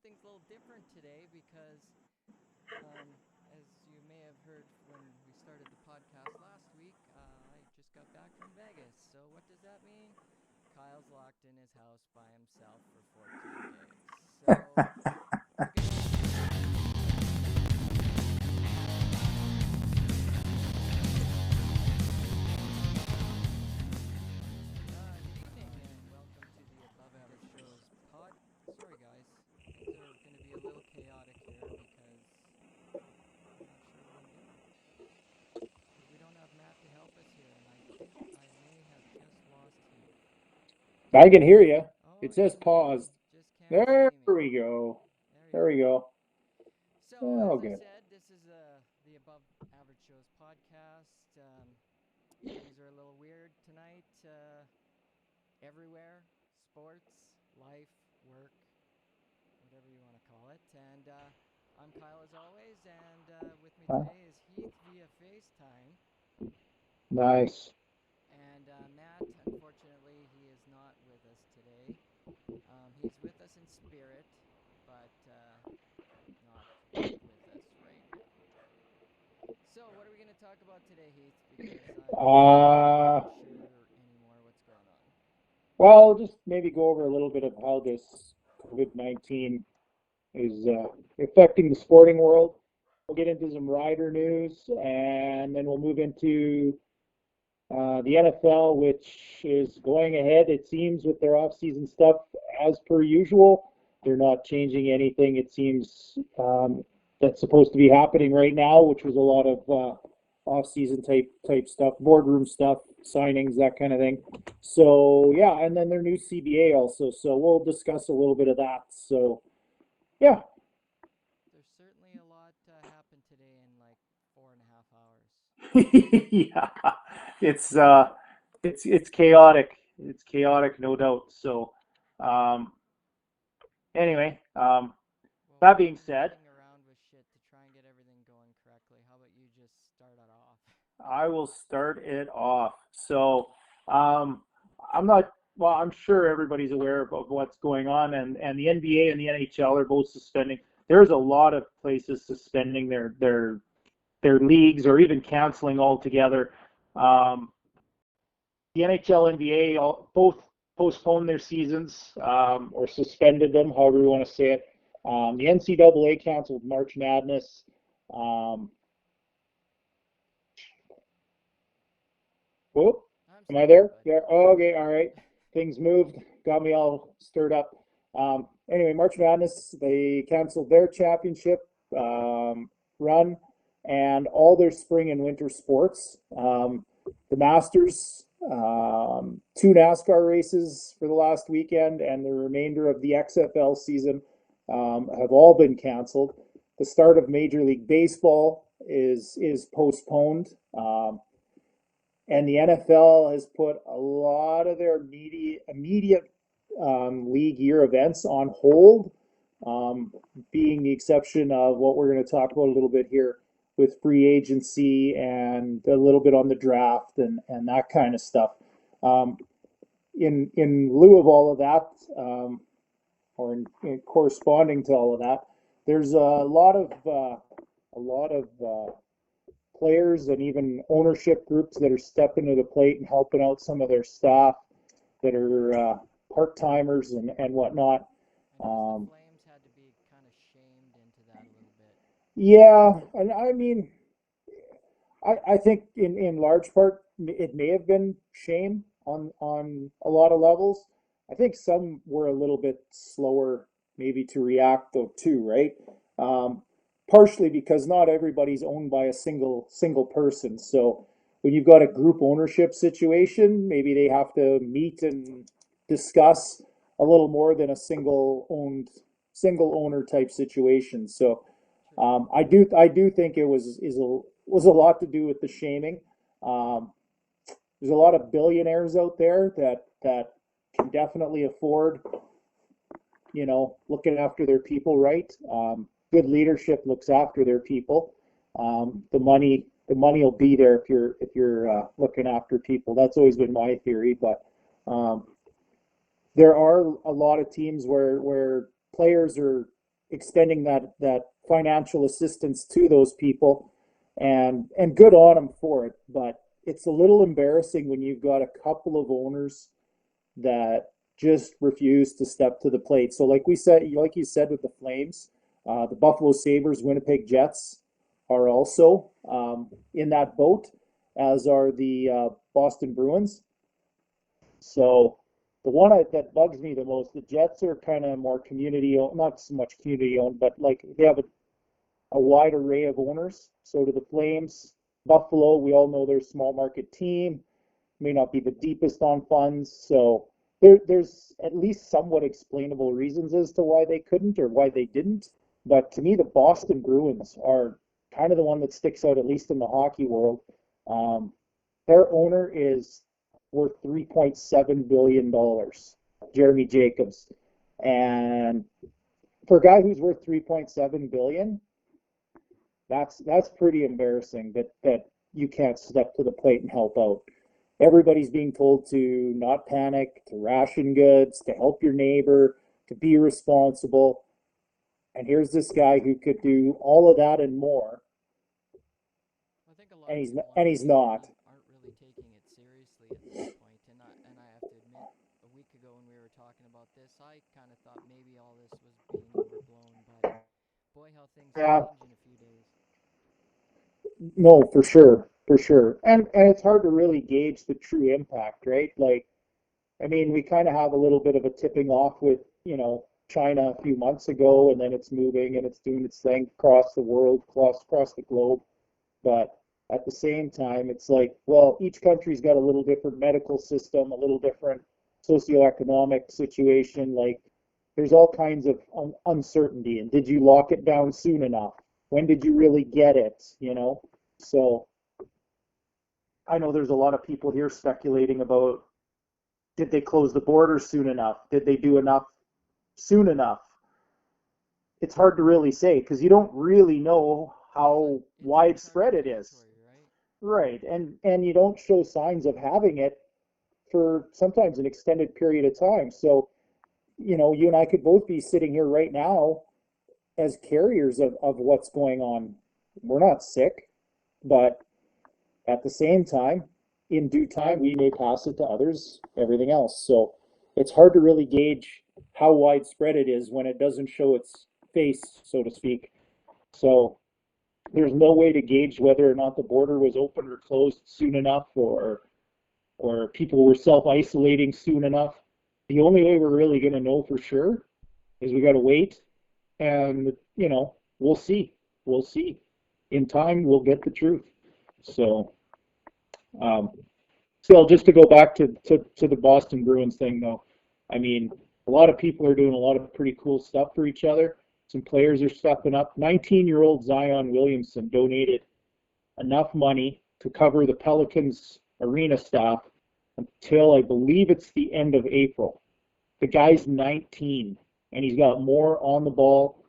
something's a little different today because, as you may have heard when we started the podcast last week, I just got back from Vegas. So, what does that mean? Kyle's locked in his house by himself for 14 days. So, we're going to good evening and welcome to the Above Average Shows pod. Sorry, guys, things are going to be a little chaotic here because I'm not sure what I'm doing. Because we don't have Matt to help us here, and I think I may have just lost Heath. I can hear you. Oh, It says and you paused. just can't There see me. we go. There you There we go. go. So, Oh, as I good. said, this is the Above Average Shows podcast. Things are a little weird tonight. Everywhere, sports, life, work, whatever you want to call it. And I'm Kyle as always, and with me Uh, today is Heath via FaceTime. nice. And Matt, unfortunately, he is not with us today. He's with us in spirit, but not with us right now. So, what are we going to talk about today, Heath? Because I'm Uh, not sure anymore what's going on. well, just maybe go over a little bit of how this COVID-19 is affecting the sporting world. We'll get into some rider news, and then we'll move into the NFL, which is going ahead, it seems, with their off-season stuff as per usual. They're not changing anything, it seems, that's supposed to be happening right now, which was a lot of off-season type stuff, boardroom stuff, signings, that kind of thing. So yeah, and then their new CBA also. So we'll discuss a little bit of that. So yeah, There's certainly a lot happened today in like 4.5 hours. yeah, it's uh, it's chaotic. It's chaotic, no doubt. So um, anyway, Well, that while being I'm said, mucking around with shit to try and get everything going correctly, how about you just start it off? I will start it off. So um, I'm not. Well, I'm sure everybody's aware of what's going on, and the NBA and the NHL are both suspending. There's a lot of places suspending their leagues or even canceling altogether. Um, the NHL, NBA, both postponed their seasons or suspended them, however you want to say it. The NCAA canceled March Madness. Um, Whoop, I'm am I still here, there? bud. Yeah. Oh, okay. All right. Things moved. Got me all stirred up. Anyway, March Madness, they canceled their championship run and all their spring and winter sports. The Masters, two NASCAR races for the last weekend, and the remainder of the XFL season have all been canceled. The start of Major League Baseball is postponed. And the NFL has put a lot of their immediate league year events on hold, um, being the exception of what we're going to talk about a little bit here with free agency and a little bit on the draft and that kind of stuff. Um, in lieu of all of that, or in corresponding to all of that, there's a lot of players and even ownership groups that are stepping to the plate and helping out some of their staff that are part timers and whatnot. I noticed the Um, Flames had to be kind of shamed into that a little bit. yeah, and I mean, I think in large part it may have been shame on a lot of levels. I think some were a little bit slower maybe to react though too, right? Um, Partially because not everybody's owned by a single person. So when you've got a group ownership situation, maybe they have to meet and discuss a little more than a single owner type situation. So True. I do think it was a lot to do with the shaming. Um, there's a lot of billionaires out there that can definitely afford, looking after their people right. Good leadership looks after their people. The money will be there if you're looking after people. That's always been my theory, but um, there are a lot of teams where players are extending that financial assistance to those people, and good on them for it. But it's a little embarrassing when you've got a couple of owners that just refuse to step to the plate. So like you said with the Flames, the Buffalo Sabres, Winnipeg Jets are also in that boat, as are the Boston Bruins. So the one that bugs me the most, the Jets are kind of more community owned, not so much community owned, but like they have a wide array of owners. So do the Flames. Buffalo, we all know they're a small market team, may not be the deepest on funds. So there's at least somewhat explainable reasons as to why they couldn't or why they didn't. But to me, the Boston Bruins are kind of the one that sticks out, at least in the hockey world. Um, their owner is worth $3.7 billion, Jeremy Jacobs. And for a guy who's worth 3.7 billion, that's pretty embarrassing that you can't step to the plate and help out. Everybody's being told to not panic, to ration goods, to help your neighbor, to be responsible. And here's this guy who could do all of that and more, I think a lot and of he's people and he's not. aren't really taking it seriously at this point. And I have to admit, a week ago when we were talking about this, I kind of thought maybe all this was being overblown. But boy, how things Yeah, change in a few days. no, for sure, for sure. And it's hard to really gauge the true impact, right? Like, I mean, we kind of have a little bit of a tipping off with, China a few months ago, and then it's moving and it's doing its thing across the world, across the globe. But at the same time, it's like, well, each country's got a little different medical system, a little different socioeconomic situation. Like, there's all kinds of uncertainty. And did you lock it down soon enough? When did you really get it? So I know there's a lot of people here speculating about, did they close the border soon enough? Did they do enough soon enough? It's hard to really say because you don't really know how It's uncharted widespread it is. territory, right? Right. And you don't show signs of having it for sometimes an extended period of time. So, you and I could both be sitting here right now as carriers of what's going on. We're not sick, but at the same time, in due time, we may pass it to others, everything else. So it's hard to really gauge how widespread it is when it doesn't show its face, so to speak. So there's no way to gauge whether or not the border was opened or closed soon enough, or people were self-isolating soon enough. The only way we're really going to know for sure is we got to wait, and we'll see. We'll see. In time, we'll get the truth. So, um, still, just to go back to the Boston Bruins thing, though, I mean, a lot of people are doing a lot of pretty cool stuff for each other. Some players are stepping up. 19-year-old Zion Williamson donated enough money to cover the Pelicans arena staff until I believe it's the end of April. The guy's 19 and he's got more on the ball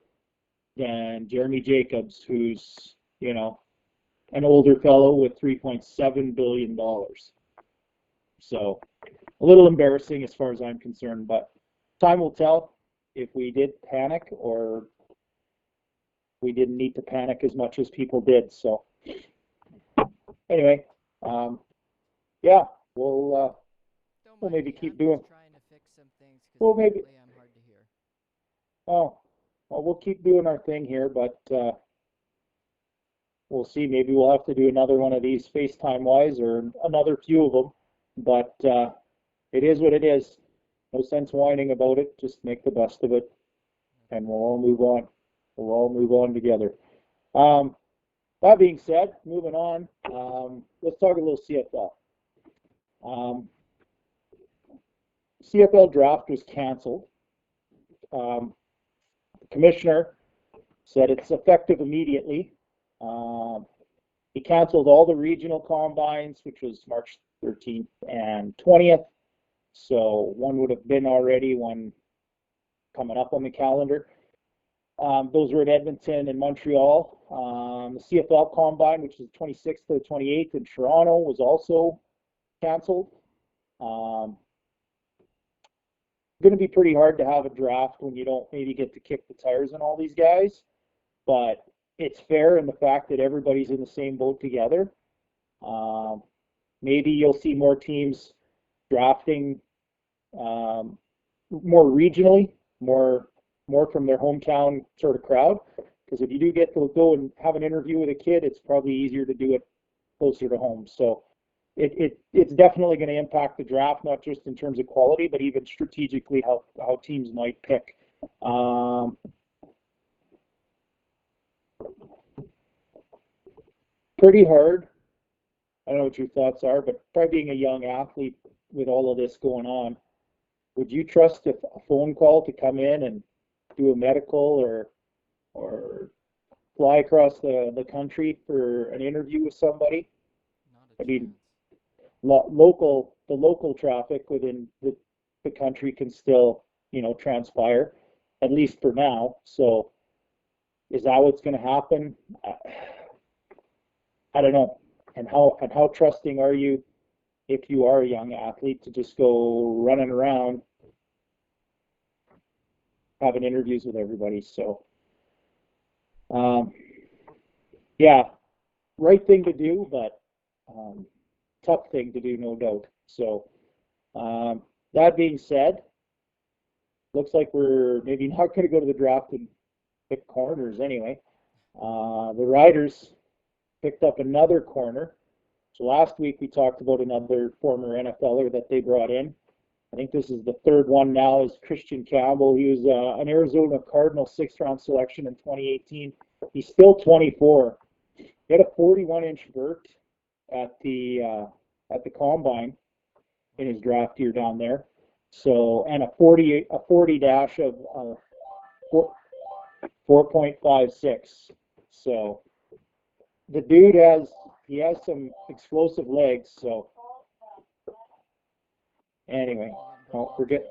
than Jeremy Jacobs, who's, an older fellow with $3.7 billion. So a little embarrassing as far as I'm concerned, but time will tell if we did panic or we didn't need to panic as much as people did. So anyway, um, yeah, we'll uh, Don't we'll mind maybe me. keep I'm doing. just trying to fix some things because We'll maybe apparently I'm hard to hear. oh, well, we'll keep doing our thing here, but we'll see. Maybe we'll have to do another one of these FaceTime wise or another few of them. But it is what it is. No sense whining about it. Just make the best of it, and we'll all move on. We'll all move on together. Um, that being said, moving on. Let's talk a little CFL. Um, CFL draft was canceled. Um, the commissioner said it's effective immediately. Um, he canceled all the regional combines, which was March 13th and 20th. So one would have been already, one coming up on the calendar. Those were in Edmonton and Montreal. The CFL Combine, which is 26th to the 28th in Toronto, was also canceled. Um, going to be pretty hard to have a draft when you don't maybe get to kick the tires on all these guys, but it's fair in the fact that everybody's in the same boat together. Um, Maybe you'll see more teams drafting more regionally, more from their hometown sort of crowd. Because if you do get to go and have an interview with a kid, it's probably easier to do it closer to home. So it's definitely going to impact the draft, not just in terms of quality, but even strategically how teams might pick. Pretty hard. I don't know what your thoughts are, but probably being a young athlete with all of this going on, would you trust a phone call to come in and do a medical or fly across the country for an interview with somebody? Not I a mean, chance. the local traffic within the country can still, transpire, at least for now. So is that what's going to happen? I don't know. And how trusting are you if you are a young athlete to just go running around having interviews with everybody? So um, yeah, right thing to do, but tough thing to do, no doubt. So that being said, looks like we're maybe not going to go to the draft and pick corners anyway. The Riders picked up another corner. So last week we talked about another former NFLer that they brought in. I think this is the third one now, is Christian Campbell. He was an Arizona Cardinal sixth-round selection in 2018. He's still 24. He had a 41-inch vert at the combine in his draft year down there. So, and a 40 dash of 4.56. So the dude has some explosive legs. So anyway, don't forget.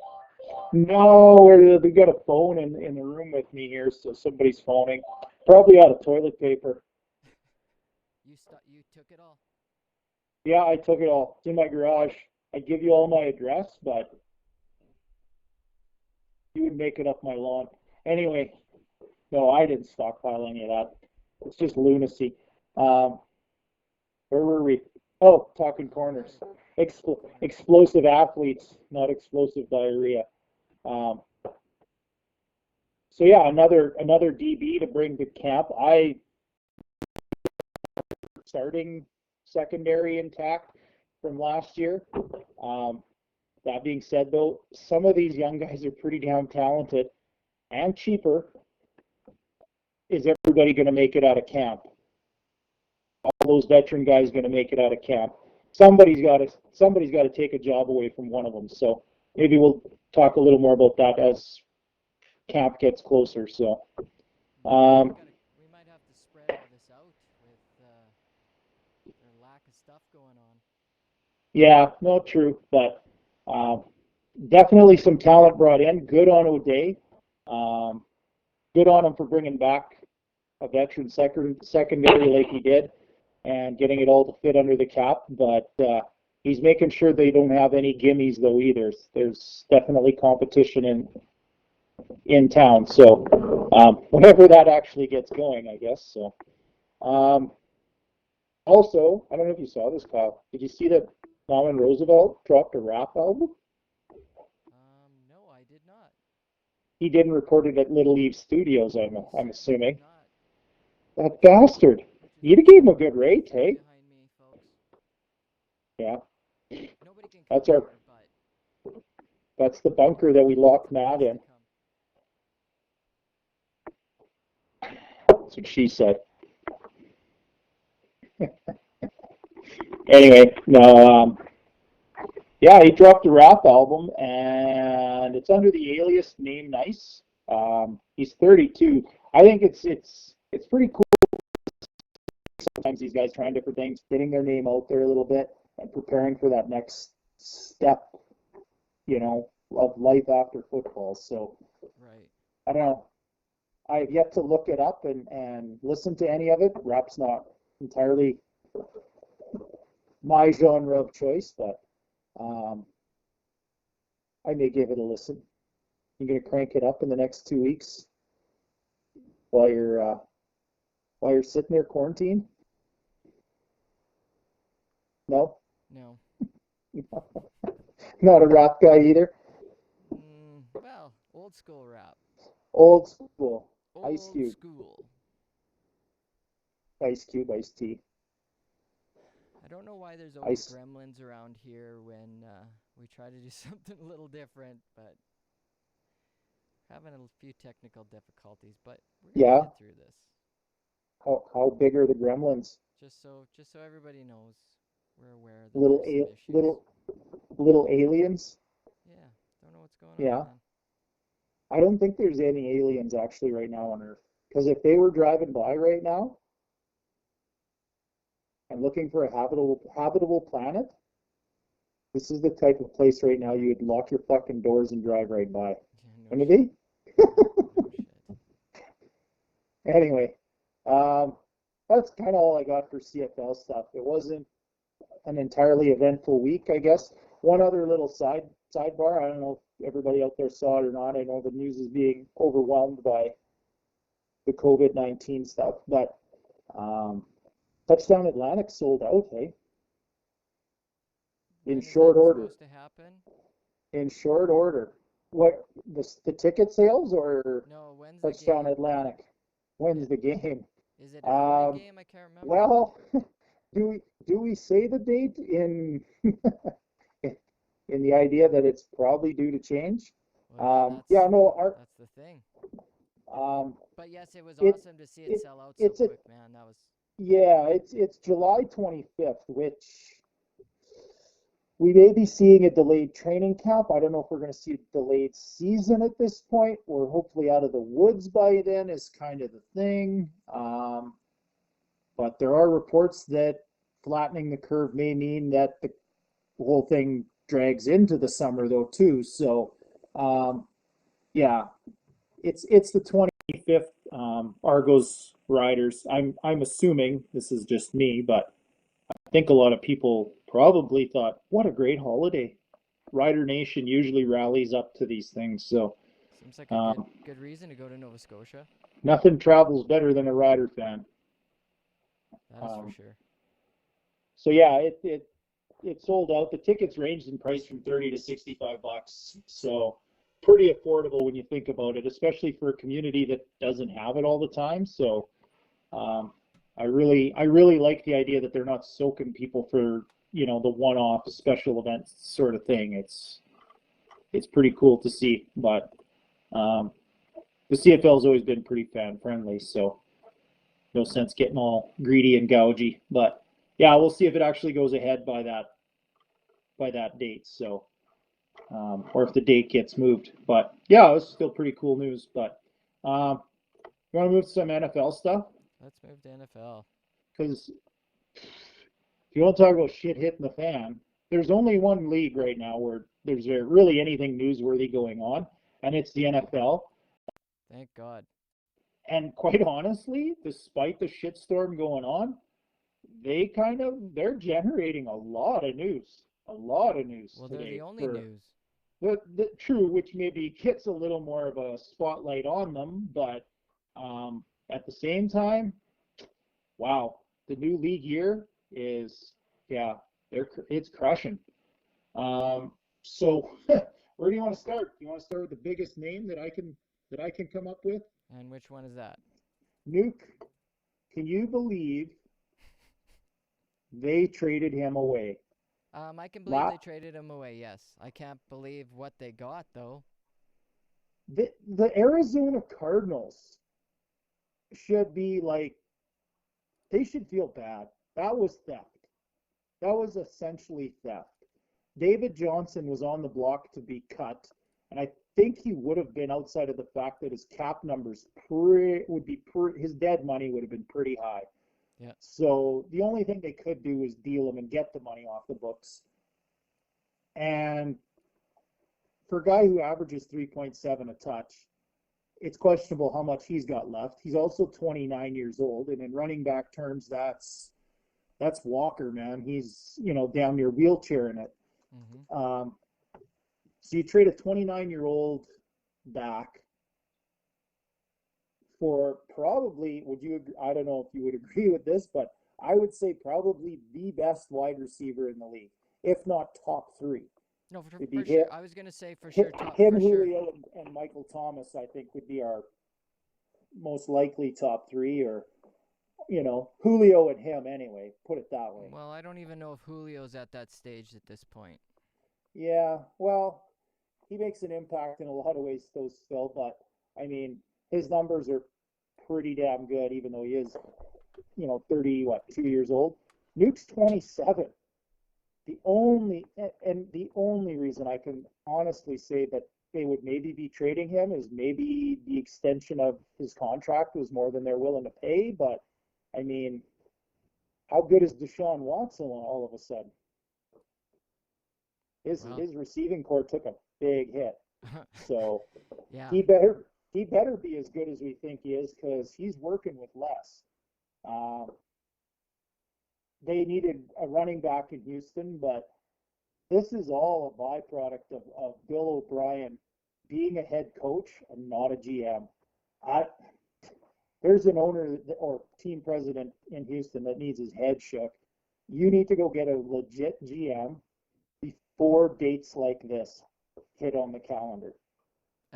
No, they got a phone in the room with me here, so somebody's phoning. Probably out of toilet paper. You took it all. Yeah, I took it all. It's in my garage. I'd give you all my address, but you would make it up my lawn. Anyway, no, I didn't stockpile any of that. It's just lunacy. Um, where were we? Oh, talking corners. Explosive athletes, not explosive diarrhea. Um, so yeah, another DB to bring to camp. I starting secondary intact from last year. Um, that being said, though, some of these young guys are pretty damn talented and cheaper. Is everybody going to make it out of camp? All those veteran guys going to make it out of camp? Somebody's got to take a job away from one of them. So maybe we'll talk a little more about that as camp gets closer. So We might have to spread all this out with their lack of stuff going on. yeah, no, true, but definitely some talent brought in. Good on O'Day. Um, Good on him for bringing back a veteran secondary like he did and getting it all to fit under the cap. But he's making sure they don't have any gimmies though either. There's definitely competition in town. So whenever that actually gets going, I guess. So also, I don't know if you saw this, Kyle. Did you see that Norman Roosevelt dropped a rap album? No, I did not. He didn't record it at Little Eve Studios. I'm He certainly did assuming. not. That bastard. Which is You'd have why gave him a there's good no rate, camera hey? behind me, folks. Yeah, Nobody can that's come our here, but that's the bunker that we locked Matt has to in. come. That's what she said. Anyway, no, yeah, he dropped a rap album, and it's under the alias Name Nice. He's 32. I think it's pretty cool. Sometimes these guys trying different things, getting their name out there a little bit, and preparing for that next step, of life after football. So Right. I don't know. I've yet to look it up and listen to any of it. Rap's not entirely my genre of choice, but I may give it a listen. You gonna crank it up in the next 2 weeks while you're sitting there quarantined? No, No. not a rap guy either. Well, old school rap. Old school. Ice Old Cube, school. Ice Cube, Ice T, I don't know why there's always Ice. gremlins around here when we try to do something a little different, but having a few technical difficulties, but we're gonna Yeah. get through this. How big are the gremlins? Just so everybody knows, we're aware that Little there's some a issues. little aliens. Yeah, don't know what's going on, Yeah. man. I don't think there's any aliens actually right now on Earth. Because if they were driving by right now and looking for a habitable planet, this is the type of place right now you would lock your fucking doors and drive right by. Yeah, no Wouldn't it shit. be? No shit. Anyway, um, that's kind of all I got for CFL stuff. It wasn't an entirely eventful week, I guess. One other little sidebar. I don't know if everybody out there saw it or not. I know the news is being overwhelmed by the COVID-19 stuff, but um, Touchdown Atlantic sold out, hey, in When is that short order. supposed to happen? In short order. What the ticket sales or No, when's the Touchdown game? Atlantic? I- When's the game? Is it an early Um, game? I can't remember. well, do we say the date in in the idea that it's probably due to change? Well, yeah, Yeah, no, our that's the thing. um, But yes, it was it awesome to see it it sell out so it's a quick, man. That was yeah, it's July 25th, which we may be seeing a delayed training camp. I don't know if we're going to see a delayed season at this point. We're hopefully out of the woods by then, is kind of the thing. But there are reports that flattening the curve may mean that the whole thing drags into the summer, though, too. So, yeah, it's the 25th. Argos Riders. I'm assuming this is just me, but I think a lot of people probably thought, what a great holiday. Rider Nation usually rallies up to these things, so seems like a good um, good reason to go to Nova Scotia. nothing travels better than a Rider fan. That is for Um, sure. so yeah, it sold out. The tickets ranged in price from 30 to $65, so pretty affordable when you think about it, especially for a community that doesn't have it all the time. So um, I really like the idea that they're not soaking people for the one-off special events sort of thing. It's pretty cool to see, but um, the CFL's always been pretty fan friendly, so no sense getting all greedy and gougy. But yeah, we'll see if it actually goes ahead by that date. So or if the date gets moved. But yeah, it was still pretty cool news. But you want to move to some NFL stuff? Let's move to NFL. Because if you want to talk about shit hitting the fan, there's only one league right now where there's really anything newsworthy going on, and it's the NFL. Thank God. And quite honestly, despite the shitstorm going on, they're generating a lot of news Well, they're the today only for news. the true, which maybe gets a little more of a spotlight on them, but at the same time, wow, the new league year is, yeah, it's crushing. So where do you want to start? Do you want to start with the biggest name that I can come up with? And which one is that? Nuke, can you believe they traded him away? I can believe La they traded him away. Yes, I can't believe what they got though. the Arizona Cardinals should be like, they should feel bad. That was theft. That was essentially theft. David Johnson was on the block to be cut, and I think he would have been outside of the fact that his cap numbers his dead money would have been pretty high. Yeah. So the only thing they could do was deal him and get the money off the books. And for a guy who averages 3.7 a touch, it's questionable how much he's got left. He's also 29 years old, and in running back terms, that's Walker, man. He's down near wheelchair in it. Mhm. So you trade a 29-year-old back for probably, would you, I don't know if you would agree with this, but I would say probably the best wide receiver in the league, if not top three. No, It'd be for sure. I was gonna say for sure, him, for sure. Julio, and Michael Thomas, I think would be our most likely top three, or, Julio and him anyway, put it that way. Well, I don't even know if Julio's at that stage at this point. Yeah, well, he makes an impact in a lot of ways still, but I mean, his numbers are pretty damn good, even though he is, 30, 2 years old. Nuke's 27. The only reason I can honestly say that they would maybe be trading him is maybe the extension of his contract was more than they're willing to pay. But I mean, how good is Deshaun Watson all of a sudden? His Well, his receiving core took a big hit, so yeah, he better be as good as we think he is, because he's working with less. Um, they needed a running back in Houston, but this is all a byproduct of Bill O'Brien being a head coach and not a GM. I, there's an owner or team president in Houston that needs his head shook. You need to go get a legit GM before dates like this hit on the calendar.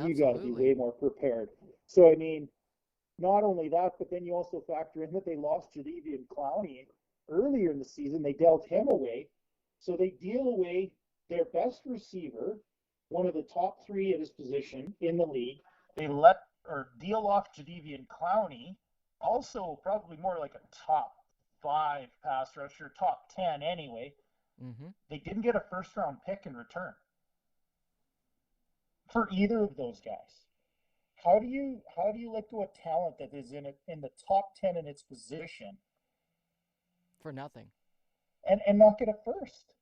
You got to be absolutely. way more prepared. So, I mean, not only that, but then you also factor in that they lost Jadeveon Clowney earlier in the season. They dealt him away. So they deal away their best receiver, one of the top three at his position in the league. They let or deal off Jadeveon Clowney, also probably more like a top five pass rusher, top 10 anyway. Mm-hmm. They didn't get a first round pick in return for either of those guys. How do you let go of talent that is in the top 10 in its position, For nothing. and not get a first?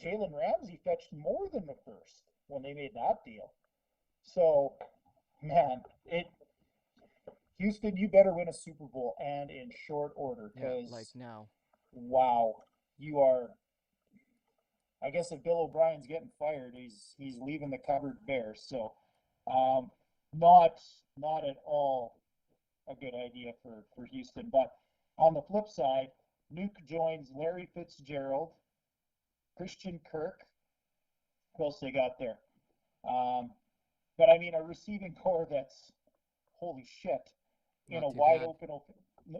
Jalen Ramsey fetched more than the first when they made that deal. So, man, it Houston, you better win a Super Bowl, and in short order, Yeah, like because now. wow, you are. I guess if Bill O'Brien's getting fired, he's leaving the cupboard bare. So, um, not not at all a good idea for Houston. But on the flip side, Nuke joins Larry Fitzgerald, Christian Kirk. Who else they got there? Um, but I mean, a receiving core that's holy shit in Not a too wide bad. open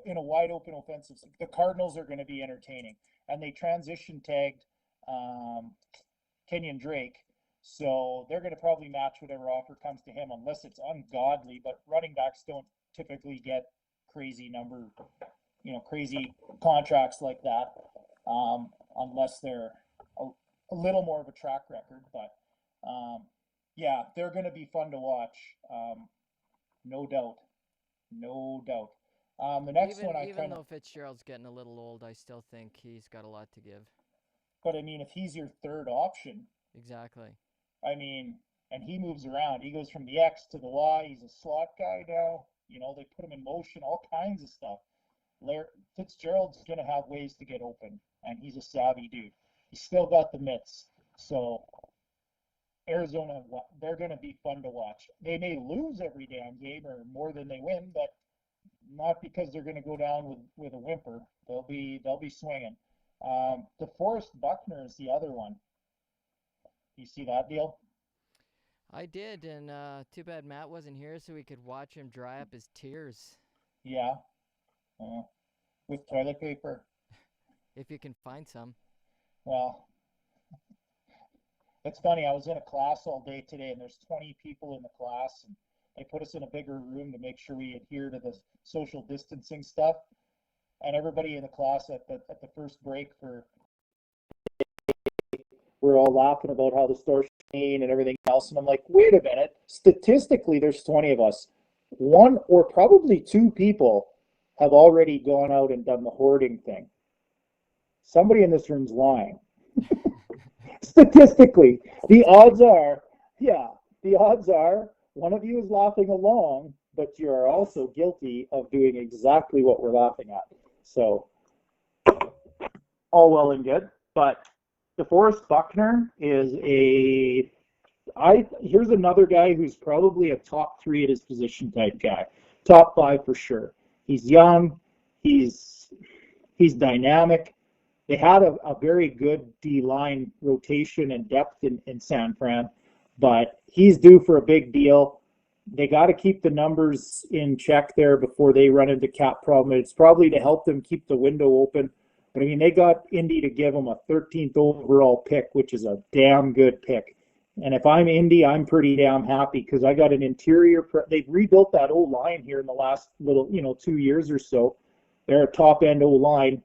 in a wide open offensive. The Cardinals are going to be entertaining, and they transition tagged um, Kenyon Drake, so they're going to probably match whatever offer comes to him, unless it's ungodly. But running backs don't typically get crazy number, crazy contracts like that, unless they're a, a little more of a track record. But um, yeah, they're going to be fun to watch, no doubt, no doubt. The next Even one I even kind of, though Fitzgerald's getting a little old, I still think he's got a lot to give. but I mean, if he's your third option, Exactly. I mean, and he moves around. He goes from the X to the Y. He's a slot guy now. They put him in motion, all kinds of stuff. Larry Fitzgerald's going to have ways to get open, and he's a savvy dude. He's still got the mitts. So Arizona, they're going to be fun to watch. They may lose every damn game or more than they win, but not because they're going to go down with a whimper. They'll be swinging. DeForest Buckner is the other one. You see that deal? I did, and too bad Matt wasn't here so we could watch him dry up his tears. Yeah, uh, with toilet paper. If you can find some. Well, it's funny. I was in a class all day today, and there's 20 people in the class, and they put us in a bigger room to make sure we adhere to the social distancing stuff. And everybody in the class at the first break for we're all laughing about how the store's clean and everything else. And I'm like, wait a minute. Statistically, there's 20 of us. One or probably two people have already gone out and done the hoarding thing. Somebody in this room's lying. Statistically, the odds Statistically. are, yeah, the odds are one of you is laughing along, but you are also guilty of doing exactly what we're laughing at. So, all well and good. But DeForest Buckner is a I here's another guy who's probably a top three at his position type guy, top five for sure. He's young, he's he's dynamic. They had a very good D line rotation and depth in San Fran, but he's due for a big deal. They got to keep the numbers in check there before they run into cap problem. It's probably to help them keep the window open. But I mean, they got Indy to give them a 13th overall pick, which is a damn good pick. And if I'm Indy, I'm pretty damn happy because I got an interior. They've rebuilt that O line here in the last little, 2 years or so. They're a top end O line.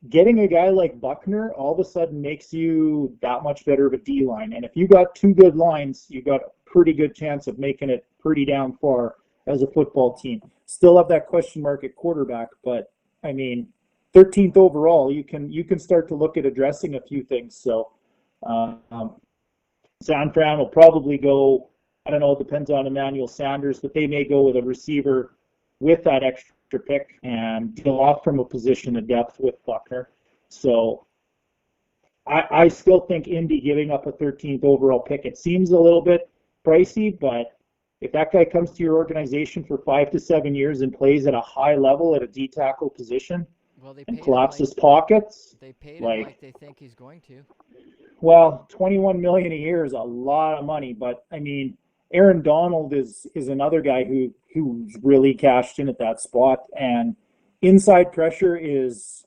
Getting a guy like Buckner all of a sudden makes you that much better of a D line. And if you got two good lines, you got a pretty good chance of making it pretty damn far as a football team. Still have that question mark at quarterback, but I mean, 13th overall, you can start to look at addressing a few things. So um, San Fran will probably go. I don't know. It depends on Emmanuel Sanders, but they may go with a receiver with that extra pick and deal off from a position of depth with Buckner. So I still think Indy giving up a 13th overall pick, it seems a little bit pricey, but if that guy comes to your organization for 5 to 7 years and plays at a high level at a D tackle position Well, they and paid him like collapses pockets, they paid him like, like they think he's going to. well, 21 million a year is a lot of money, but I mean, Aaron Donald is another guy who's really cashed in at that spot, and inside pressure is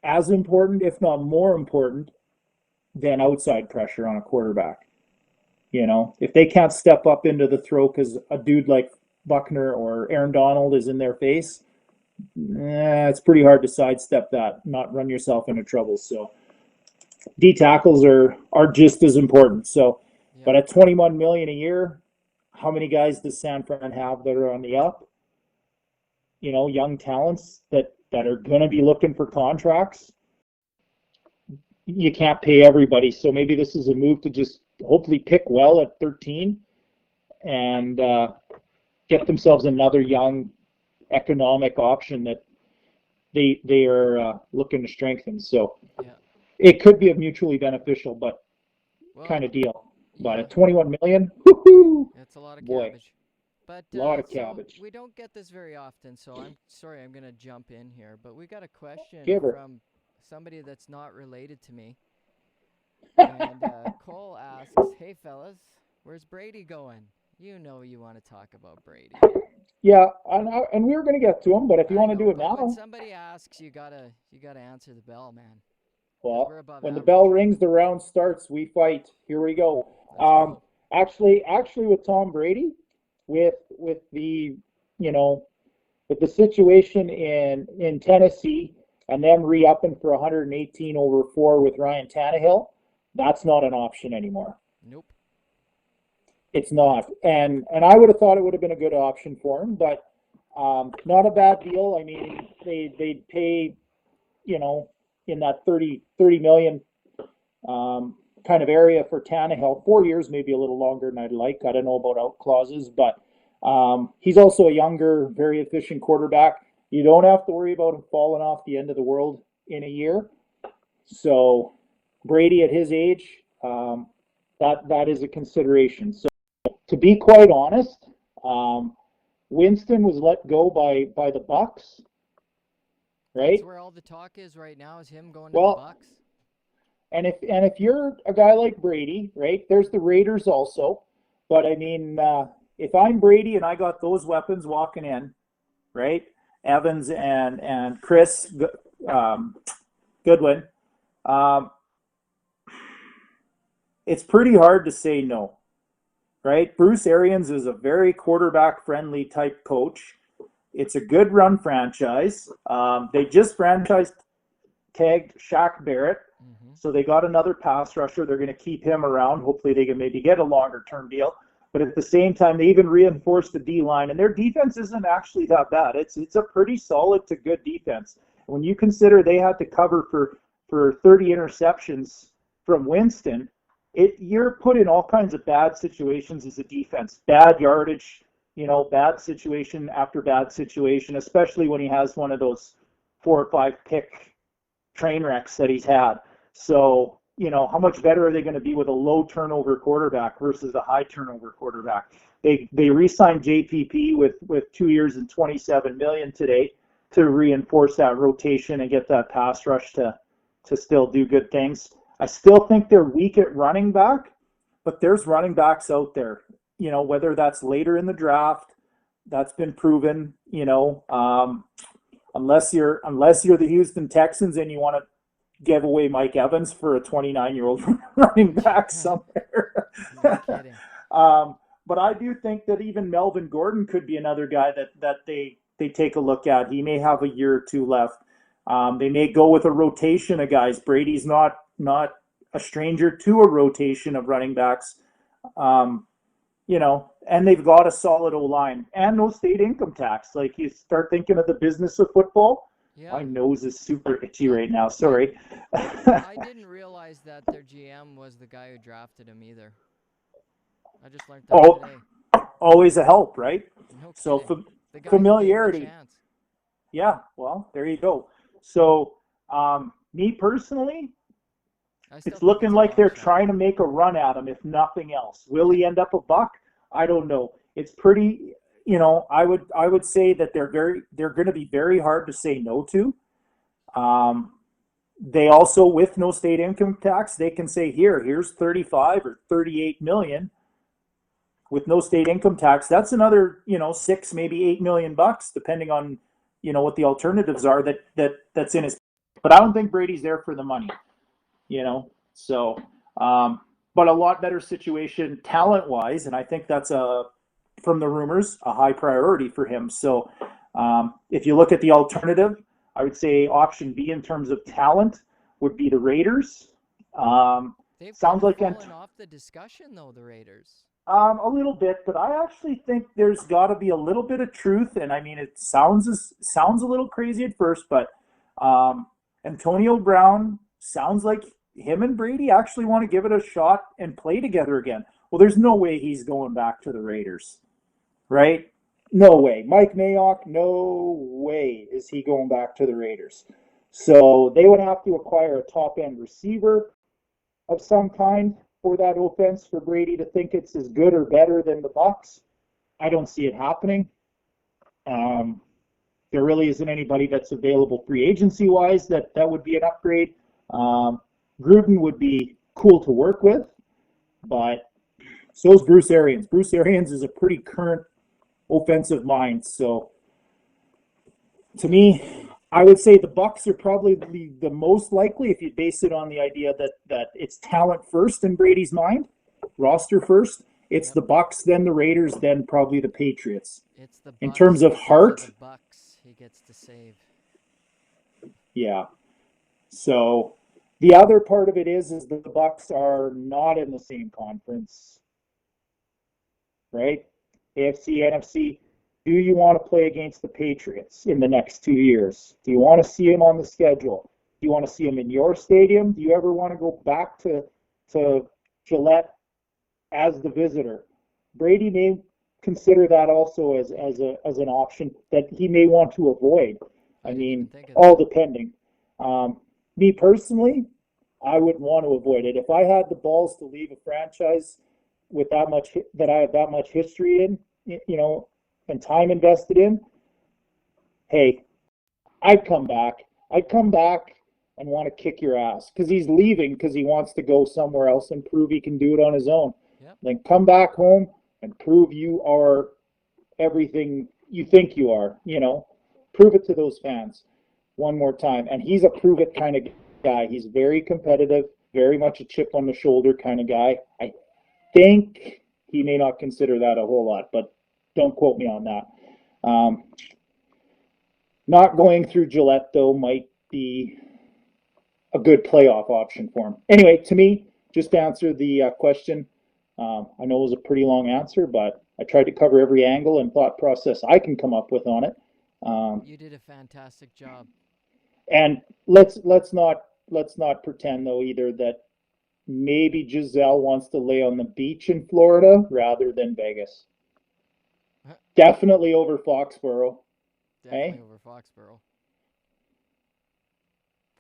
as important, if not more important, than outside pressure on a quarterback. If they can't step up into the throw because a dude like Buckner or Aaron Donald is in their face, it's pretty hard to sidestep that, not run yourself into trouble. So D tackles are just as important. So, Yeah. but at 21 million a year, how many guys does San Fran have that are on the up? Young talents that are going to be looking for contracts. You can't pay everybody, so maybe this is a move to just hopefully pick well at 13 and get themselves another young economic option that they are looking to strengthen. So Yeah. it could be a mutually beneficial, but Well, kind of deal. But yeah. at 21 million, woohoo, It's a lot of boy, cabbage. But a lot of so cabbage. we don't get this very often, so I'm sorry I'm going to jump in here, but we got a question Give her. from somebody that's not related to me. And Cole asks, "Hey fellas, where's Brady going? You know you want to talk about Brady." Yeah, and we were going to get to him, but if you I want to know, do it but when now, somebody asks, you gotta answer the bell, man, because we're well, above when the bell average. rings, the round starts. We fight. Here we go. Let's go. Actually, with Tom Brady, with the you know with the situation in Tennessee and them re-upping for 118 over 4 with Ryan Tannehill, that's not an option anymore. Nope. It's not, and I would have thought it would have been a good option for him, but not a bad deal. I mean, they'd pay you know in that 30 million kind of area for Tannehill. 4 years, maybe a little longer than I'd like. I don't know about out clauses, but he's also a younger, very efficient quarterback. You don't have to worry about him falling off the end of the world in a year. So Brady at his age, that is a consideration. So to be quite honest, Winston was let go by the Bucks, That's right? where all the talk is right now. Is him going to the Well, Bucks? and if you're a guy like Brady, right? There's the Raiders also, but I mean, if I'm Brady and I got those weapons walking in, right? Evans and Chris Goodwin, um, it's pretty hard to say no, right? Bruce Arians is a very quarterback friendly type coach. It's a good run franchise. They just franchised tagged Shaq Barrett. Mm-hmm. So they got another pass rusher. They're going to keep him around. Hopefully they can maybe get a longer term deal. But at the same time, they even reinforced the D line, and their defense isn't actually that bad. It's a pretty solid to good defense. When you consider they had to cover for 30 interceptions from Winston, you're put in all kinds of bad situations as a defense, bad yardage, bad situation after bad situation, especially when he has one of those 4 or 5 pick train wrecks that he's had. So how much better are they going to be with a low turnover quarterback versus a high turnover quarterback? They re-signed JPP with 2 years and 27 million today to reinforce that rotation and get that pass rush to still do good things. I still think they're weak at running back, but there's running backs out there. Whether that's later in the draft, that's been proven. Unless you're the Houston Texans and you want to give away Mike Evans for a 29-year-old running back somewhere. No kidding. But I do think that even Melvin Gordon could be another guy that they take a look at. He may have a year or two left. They may go with a rotation of guys. Brady's not a stranger to a rotation of running backs. And they've got a solid O-line and no state income tax. Like, you start thinking of the business of football. Yeah. My nose is super itchy right now. Sorry. I didn't realize that their GM was the guy who drafted him either. I just learned that today. Always a help, right? No So kidding. The guy familiarity. Who gave him a chance. Yeah, well, there you go. So, me personally, it's looking like they're trying to make a run at him, if nothing else. Will he end up a buck? I don't know. It's pretty, I would say that they're going to be very hard to say no to. They also, with no state income tax, they can say, here's 35 or 38 million. With no state income tax, that's another, 6, maybe 8 million bucks, depending on, what the alternatives are that's in his. But I don't think Brady's there for the money, So, but a lot better situation talent-wise, and I think that's from the rumors, a high priority for him. So, if you look at the alternative, I would say option B in terms of talent would be the Raiders. They've sounds like fallen off the discussion, though, the Raiders. A little bit, but I actually think there's got to be a little bit of truth, and I mean, it sounds a little crazy at first, but Antonio Brown sounds like him and Brady actually want to give it a shot and play together again. Well, there's no way he's going back to the Raiders, right? No way. Mike Mayock, no way is he going back to the Raiders. So they would have to acquire a top-end receiver of some kind for that offense for Brady to think it's as good or better than the Bucs. I don't see it happening. There really isn't anybody that's available free agency wise that would be an upgrade. Gruden would be cool to work with, but so is Bruce Arians. Bruce Arians is a pretty current offensive mind. So to me, I would say the Bucs are probably the most likely if you base it on the idea that it's talent first in Brady's mind, roster first. It's the Bucs, then the Raiders, then probably the Patriots. It's the Bucs in terms of heart. The Bucs he gets to save. Yeah. So the other part of it is that the Bucs are not in the same conference, right? AFC, NFC. Do you want to play against the Patriots in the next 2 years? Do you want to see them on the schedule? Do you want to see them in your stadium? Do you ever want to go back to Gillette as the visitor? Brady may consider that also as an option that he may want to avoid. I mean, all depending. Me personally, I wouldn't want to avoid it. If I had the balls to leave a franchise with that I have that much history in, and time invested in, hey, I'd come back. I'd come back and want to kick your ass because he's leaving because he wants to go somewhere else and prove he can do it on his own. Yep. Then come back home and prove you are everything you think you are. Prove it to those fans one more time. And he's a prove it kind of guy. He's very competitive, very much a chip on the shoulder kind of guy. I think he may not consider that a whole lot, but don't quote me on that. Not going through Gillette, though, might be a good playoff option for him. Anyway, to me, just to answer the question, I know it was a pretty long answer, but I tried to cover every angle and thought process I can come up with on it. You did a fantastic job. And let's not pretend, though, either that maybe Giselle wants to lay on the beach in Florida rather than Vegas. Definitely over Foxborough. Definitely over Foxborough.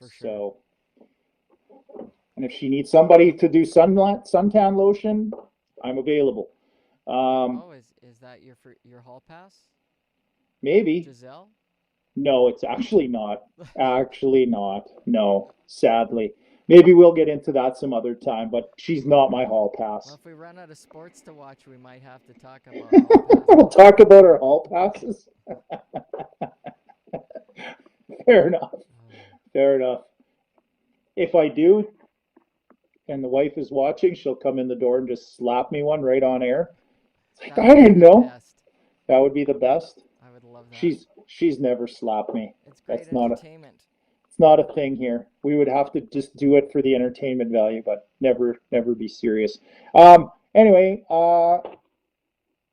For sure. So, And if she needs somebody to do suntan lotion, I'm available. Um, Oh, is that your hall pass, maybe. Giselle? No, it's actually not. Actually not. No, sadly. Maybe we'll get into that some other time, but she's not my hall Well, pass. if we run out of sports to watch, we might have to talk about hall We'll passes. talk about our hall passes. Fair enough. Oh, Fair enough. If I do, and the wife is watching, she'll come in the door and just slap me one right on air. It's like, that I would be didn't the know. best. That would be the best. I would love that. She's never slapped me. It's great That's not a entertainment. it's not a thing here. We would have to just do it for the entertainment value, but never be serious. Anyway,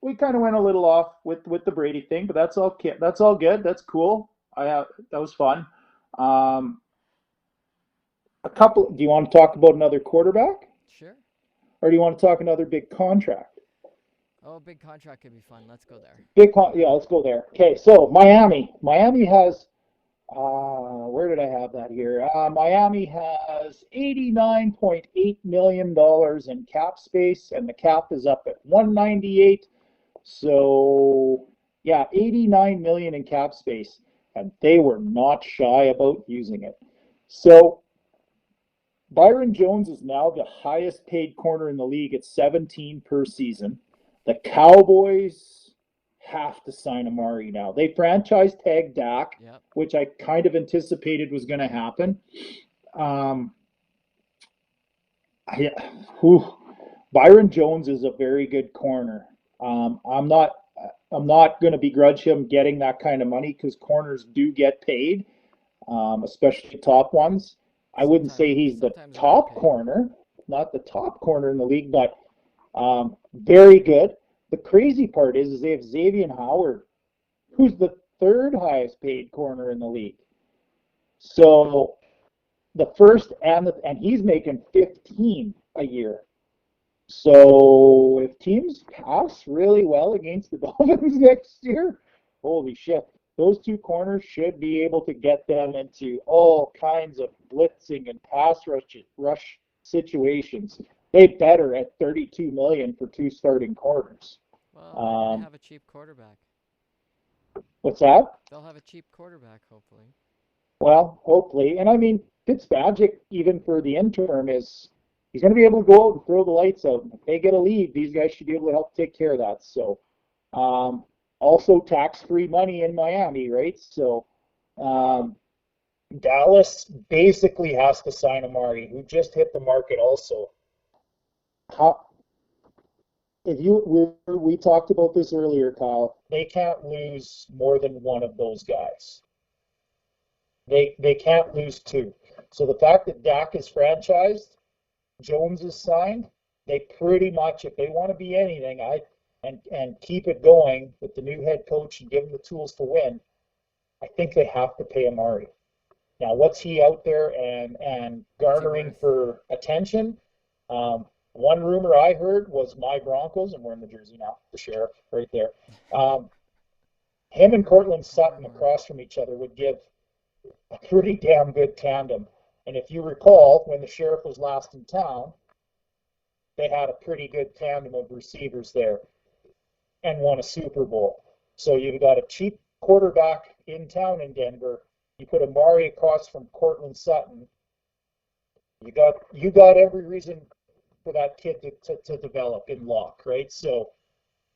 we kind of went a little off with the Brady thing, but that's all good. That's cool. That was fun. Um, a couple. Do you want to talk about another quarterback, Sure. or do you want to talk another big contract? Oh, a big contract could be fun. Let's go there. Yeah, let's go there. Okay, so Miami. Miami has where did I have that here? Miami has $89.8 million in cap space, and the cap is up at 198. So yeah, 89 million in cap space, and they were not shy about using it. So Byron Jones is now the highest paid corner in the league at 17 per season. The Cowboys have to sign Amari now. They franchise tag Dak, Yep. which I kind of anticipated was going to happen. Um, I, whew, Byron Jones is a very good corner. I'm not going to begrudge him getting that kind of money because corners do get paid, especially top ones. I wouldn't Sometimes, say he's the sometimes top overpaid. corner, not the top corner in the league, but very good. The crazy part is they have Xavier Howard, who's the third highest paid corner in the league. So the first and he's making 15 a year. So if teams pass really well against the Dolphins next year, holy shit, those two corners should be able to get them into all kinds of blitzing and rush situations. They better at 32 million for two starting corners. Well, they're gonna Um, have a cheap quarterback. what's that? They'll have a cheap quarterback, hopefully. Well, hopefully, and I mean Fitzmagic even for the interim is he's going to be able to go out and throw the lights out. If they get a lead, these guys should be able to help take care of that. So Um, also tax-free money in Miami, right? So um, Dallas basically has to sign Amari, who just hit the market also. How, if we talked about this earlier, Kyle, they can't lose more than one of those guys. They can't lose two. So the fact that Dak is franchised, Jones is signed, they pretty much, if they want to be anything, and keep it going with the new head coach and give them the tools to win, I think they have to pay Amari. Now, what's he out there and What's he garnering worth? for attention? One rumor I heard was my Broncos, and we're in New Jersey now, the sheriff right there. Um, him and Homer, Cortland Homer, Sutton Homer. across from each other would give a pretty damn good tandem. And if you recall, when the sheriff was last in town, they had a pretty good tandem of receivers there and won a Super Bowl. So you've got a cheap quarterback in town in Denver. You put Amari across from Cortland Sutton. You got every reason for that kid to develop in Lock, right? So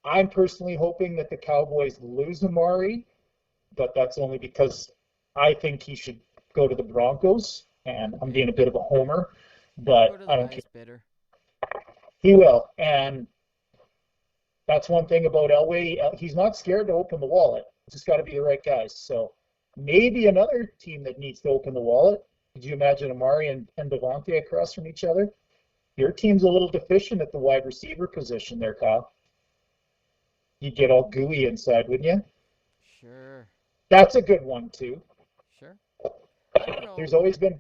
I'm personally hoping that the Cowboys lose Amari, but that's only because I think he should go to the Broncos, and I'm Yeah. being a bit of a homer, He'll go but to I the don't care. highest bidder. He will, and that's one thing about Elway. He's not scared to open the wallet. Just got to be the right guys. So maybe another team that needs to open the wallet. Could you imagine Amari and Devontae across from each other? Your team's a little deficient at the wide receiver position there, Kyle. You'd get all gooey inside, wouldn't you? Sure. That's a good one too. Sure. I don't There's know. always been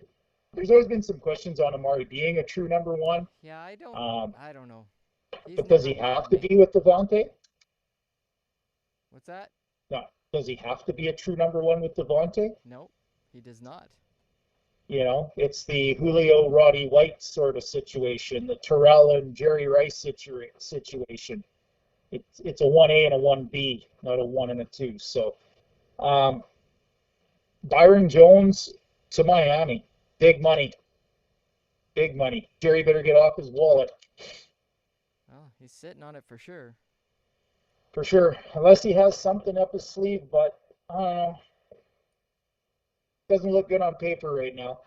there's always been some questions on Amari being a true number one. Yeah, I don't. Um, I don't know. He's but does never he won have with to me. be with Devontae? What's that? No. Does he have to be a true number one with Devontae? No, he does not. It's the Julio Roddy White sort of situation, the Terrell and Jerry Rice situation. It's a 1A and a 1B, not a 1 and a 2. So um, Byron Jones to Miami, big money, big money. Jerry better get off his wallet Oh, he's sitting on it for sure. for sure, unless he has something up his sleeve. But I don't know, doesn't look good on paper right now.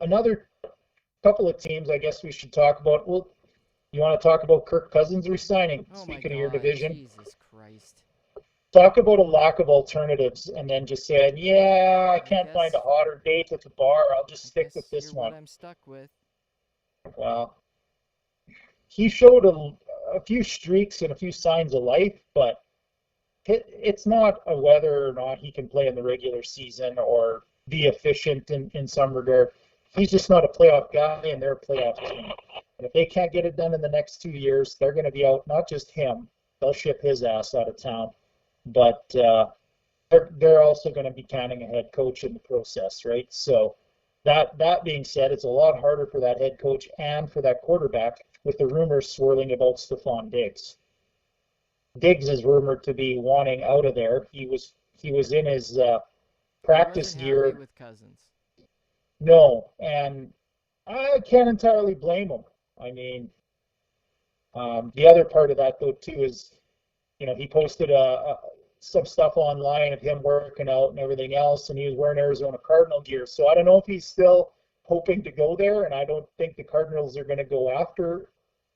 Another couple of teams I guess we should talk about. Well, you want to talk about Kirk Cousins resigning? Oh my Speaking of your God, division, Jesus Christ. talk about a lack of alternatives, and then just saying, "Yeah, I I can't find a guess hotter date at the bar. I'll just I stick with guess this you're what one." I'm stuck with. Well, he showed a few streaks and a few signs of life, but it's not a whether or not he can play in the regular season or be efficient in some regard. He's just not a playoff guy, and they're a playoff team. And if they can't get it done in the next 2 years, they're going to be out. Not just him; they'll ship his ass out of town. But they're also going to be counting a head coach in the process, right? So that being said, it's a lot harder for that head coach and for that quarterback with the rumors swirling about Stephon Diggs. Diggs is rumored to be wanting out of there. He was in his He practice wasn't happy gear. with Cousins. No, and I can't entirely blame him. I mean, the other part of that though too is, he posted some stuff online of him working out and everything else, and he was wearing Arizona Cardinal gear. So I don't know if he's still hoping to go there, and I don't think the Cardinals are going to go after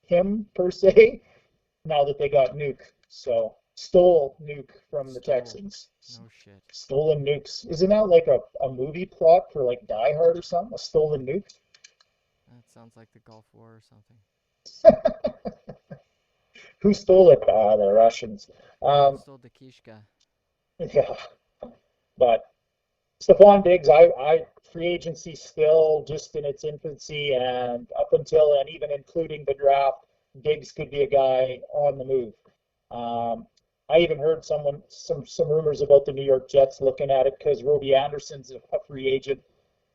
him per se now that they got Nuke. So stole Nuke from the Stole. Texans. No shit. Stolen nukes. Isn't that like a movie plot for like Die Hard or something? A stolen nuke? That sounds like the Gulf War or something. Who stole it? Ah, the Russians. Who Um, stole the Kishka? yeah, but Stephon Diggs, free agency still just in its infancy, and up until and even including the draft, Diggs could be a guy on the move. I even heard some rumors about the New York Jets looking at it because Roby Anderson's a free agent,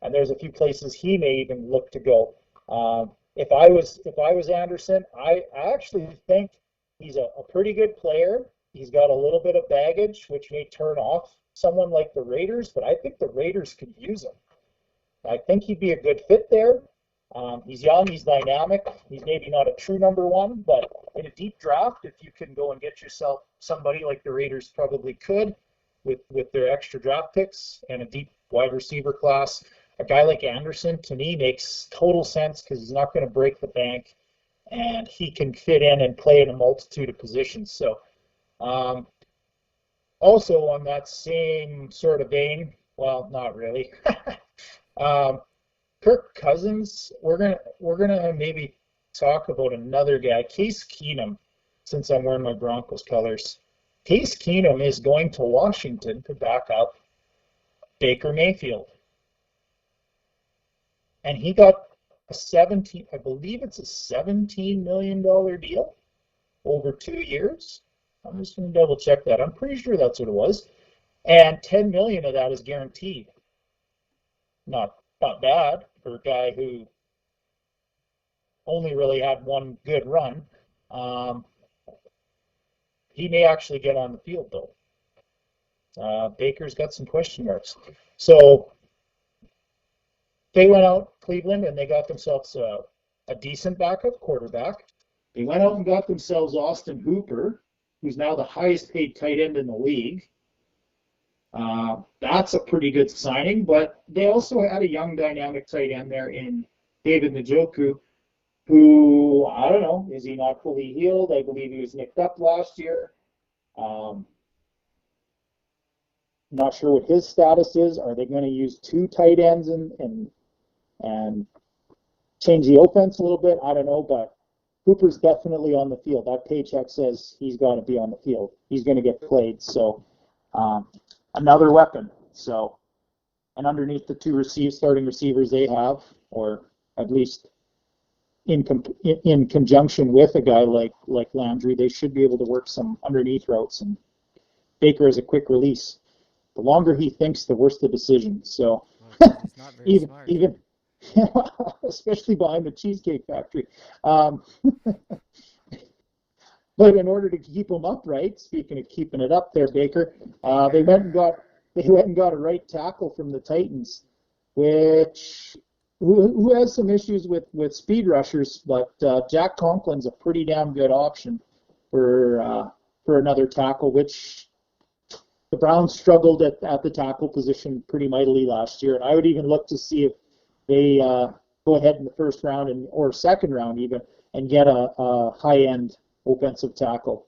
and there's a few places he may even look to go. If I was Anderson, I actually think he's a pretty good player. He's got a little bit of baggage, which may turn off someone like the Raiders, but I think the Raiders could use him. I think he'd be a good fit there. He's young, he's dynamic. He's maybe not a true number one, but in a deep draft, if you can go and get yourself somebody like the Raiders probably could with their extra draft picks and a deep wide receiver class, a guy like Anderson to me makes total sense because he's not going to break the bank and he can fit in and play in a multitude of positions. So um, also on that same sort of vein, well, not really. um, Kirk Cousins, we're gonna maybe talk about another guy, Case Keenum, since I'm wearing my Broncos colors. Case Keenum is going to Washington to back up Baker Mayfield, and he got I believe it's a $17 million deal over 2 years. I'm What? just gonna double check that. I'm pretty sure that's what it was, and 10 million of that is guaranteed. Not bad for a guy who only really had one good run. Um, he may actually get on the field though. Baker's got some question marks. So they went out Cleveland and they got themselves a decent backup quarterback. They went out and got themselves Austin Hooper, who's now the highest paid tight end in the league. That's a pretty good signing, but they also had a young dynamic tight end there in David Njoku, who, I don't know, is he not fully healed? I believe he was nicked up last year. Um, Not sure what his status is. Are they going to use two tight ends and change the offense a little bit? I don't know, but Hooper's definitely on the field. That paycheck says he's got to be on the field. He's going to get played. So another weapon. So, and underneath the two starting receivers they have, or at least in conjunction with a guy like Landry, they should be able to work some underneath routes. And Baker is a quick release. The longer he thinks, the worse the decision. So Well, That is not very even smart. even especially behind the Cheesecake Factory. Um, but in order to keep them upright, speaking of keeping it up there, Baker, they went and Baker. got they went and got a right tackle from the Titans, which who has some issues with speed rushers, but Jack Conklin's a pretty damn good option for another tackle, which the Browns struggled at the tackle position pretty mightily last year, and I would even look to see if they go ahead in the first round and or second round even and get a high end offensive tackle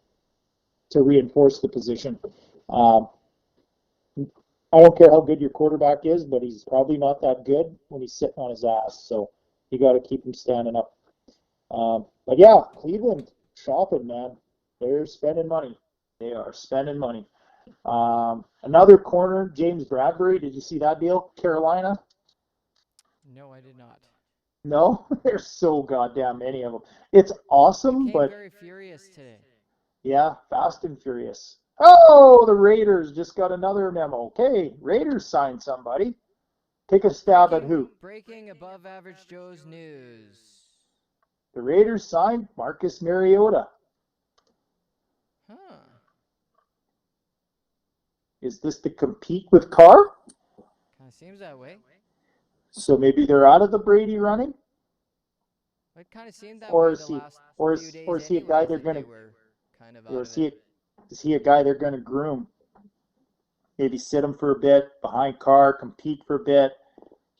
to reinforce the position. Um, I don't care how good your quarterback is, but he's probably not that good when he's sitting on his ass. So you got to keep him standing up. But yeah, Cleveland shopping, man. They're spending money. They are spending money. Another corner, James Bradbury. Did you see that deal? Carolina? No, I did not. No, there's so goddamn many of them. It's I awesome, came but very furious today. yeah, fast and furious. Oh, the Raiders just got another memo. Okay, Raiders signed somebody. Take a stab at who? Breaking above average Joe's news. The Raiders signed Marcus Mariota. Huh. Is this to compete with Carr? Kind of seems that way. So maybe they're out of the Brady running, It kind of seemed that or way is the he, last few or days, is he a guy anyways, they're that gonna, they were kind of or out of it. is he a guy they're gonna groom? Maybe sit him for a bit behind Carr, compete for a bit.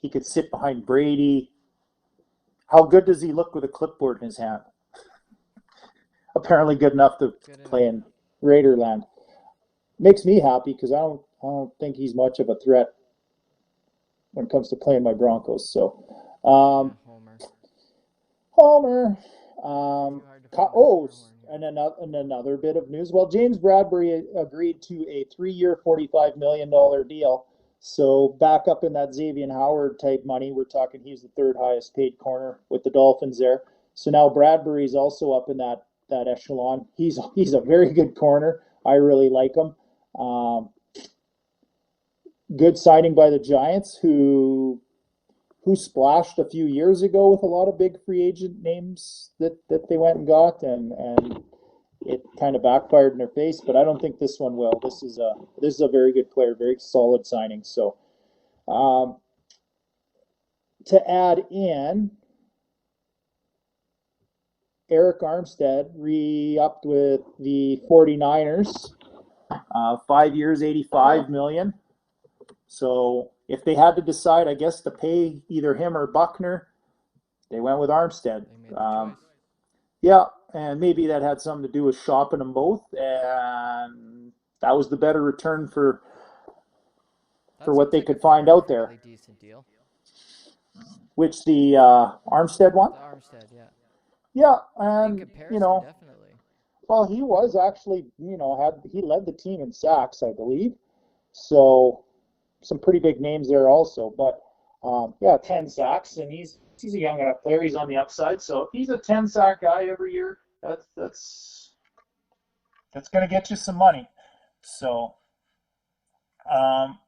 He could sit behind Brady. How good does he look with a clipboard in his hand? Apparently good enough to Good enough. play in Raiderland. Makes me happy because I don't think he's much of a threat when it comes to playing my Broncos. So, Yeah, Homer. Homer. Um, Too hard to find the oh, Homer horn here. and another bit of news. Well, James Bradbury agreed to a 3-year, $45 million deal. So back up in that Xavier Howard type money, we're talking he's the third highest paid corner with the Dolphins there. So now Bradbury's also up in that echelon. He's a very good corner. I really like him. Good signing by the Giants, who splashed a few years ago with a lot of big free agent names that they went and got, and it kind of backfired in their face. But I don't think this one will. This is a very good player, very solid signing. So um, to add in, Eric Armstead re-upped with the 49ers, 5 years, 85 million. So if they had to decide, I guess, to pay either him or Buckner, they went with Armstead. They made the choice. Yeah, and maybe that had something to do with shopping them both, and that was the better return That for what seems they like a could find out there. fairly decent deal. Which the Armstead one? The Armstead, yeah. Yeah, In and comparison, definitely. well, he was actually, he led the team in sacks, I believe. So some pretty big names there also. But yeah, 10 sacks, and he's a young enough player. He's on the upside. So if he's a 10 sack guy every year, that's going to get you some money. So um,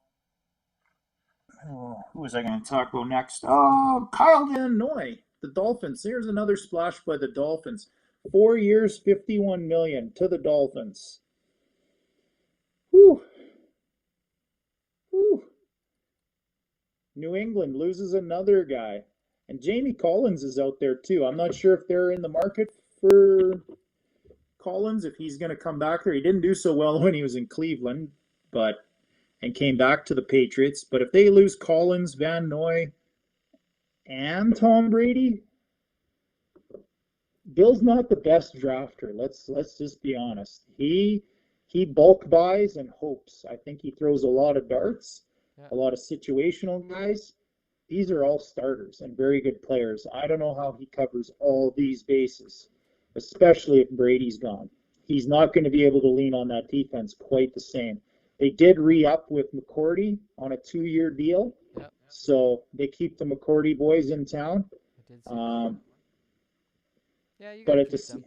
who was I going to talk about next? Oh, Kyle Van Noy, the Dolphins. There's another splash by the Dolphins. 4 years, 51 million to the Dolphins. Whew. Whew. New England loses another guy. And Jamie Collins is out there too. I'm not sure if they're in the market for Collins, if he's going to come back there. He didn't do so well when he was in Cleveland, but and came back to the Patriots. But if they lose Collins, Van Noy, and Tom Brady, Bill's not the best drafter. Let's just be honest. He bulk buys and hopes. I think he throws a lot of darts, Yeah. a lot of situational guys. These are all starters and very good players. I don't know how he covers all these bases, especially if Brady's gone. He's not going to be able to lean on that defense quite the same. They did re-up with McCourty on a 2-year deal, Yeah. so they keep the McCourty boys in town. I did see that one. Um, Yeah, you got but to at keep the them.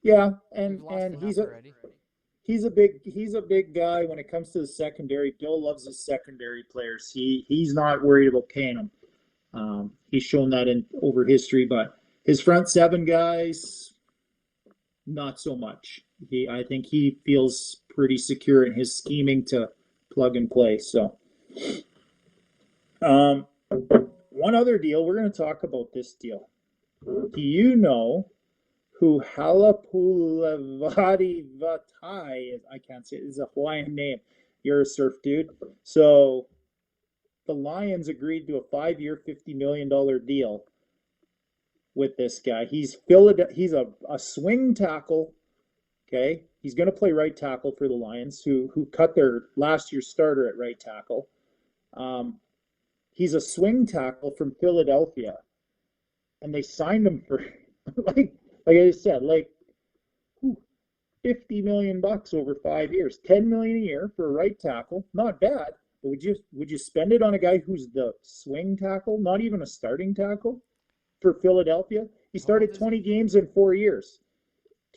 yeah, We've lost and enough already. he's a big guy when it comes to the secondary. Bill loves his secondary players. He's not worried about paying them. He's shown that in over history, but his front seven guys, not so much. I think he feels pretty secure in his scheming to plug and play. So, um, one other deal, we're going to talk about this deal. Do you know who Halapulavati Vatai is? I can't say it. It's a Hawaiian name. You're a surf dude. So the Lions agreed to a 5-year, $50 million deal with this guy. He's a swing tackle. Okay, he's going to play right tackle for the Lions, who cut their last year's starter at right tackle. He's a swing tackle from Philadelphia, and they signed him for like I said, like $50 million over 5 years, $10 million a year for a right tackle. Not bad. But would you spend it on a guy who's the swing tackle, not even a starting tackle for Philadelphia? He started 20 games in 4 years.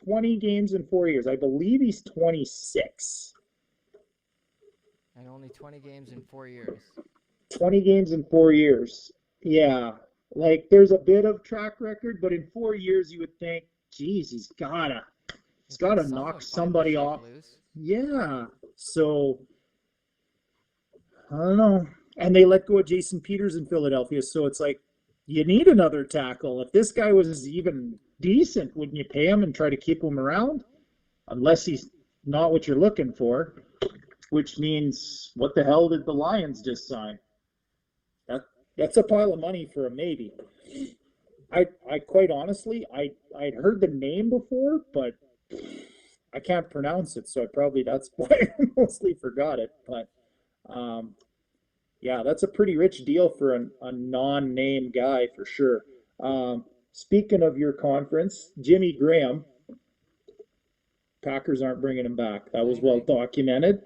20 games in 4 years. I believe he's 26. And only 20 games in 4 years. 20 games in 4 years. Yeah. Like there's a bit of track record, but in 4 years you would think, geez, he's gotta knock somebody off. Yeah. So I don't know. And they let go of Jason Peters in Philadelphia, so it's like you need another tackle. If this guy was even decent, wouldn't you pay him and try to keep him around? Unless he's not what you're looking for, which means what the hell did the Lions just sign? That's a pile of money for a maybe. I quite honestly, I'd heard the name before, but I can't pronounce it, so that's why I mostly forgot it. But yeah, that's a pretty rich deal for a non-name guy for sure. Speaking of your conference, Jimmy Graham, Packers aren't bringing him back. That was well documented.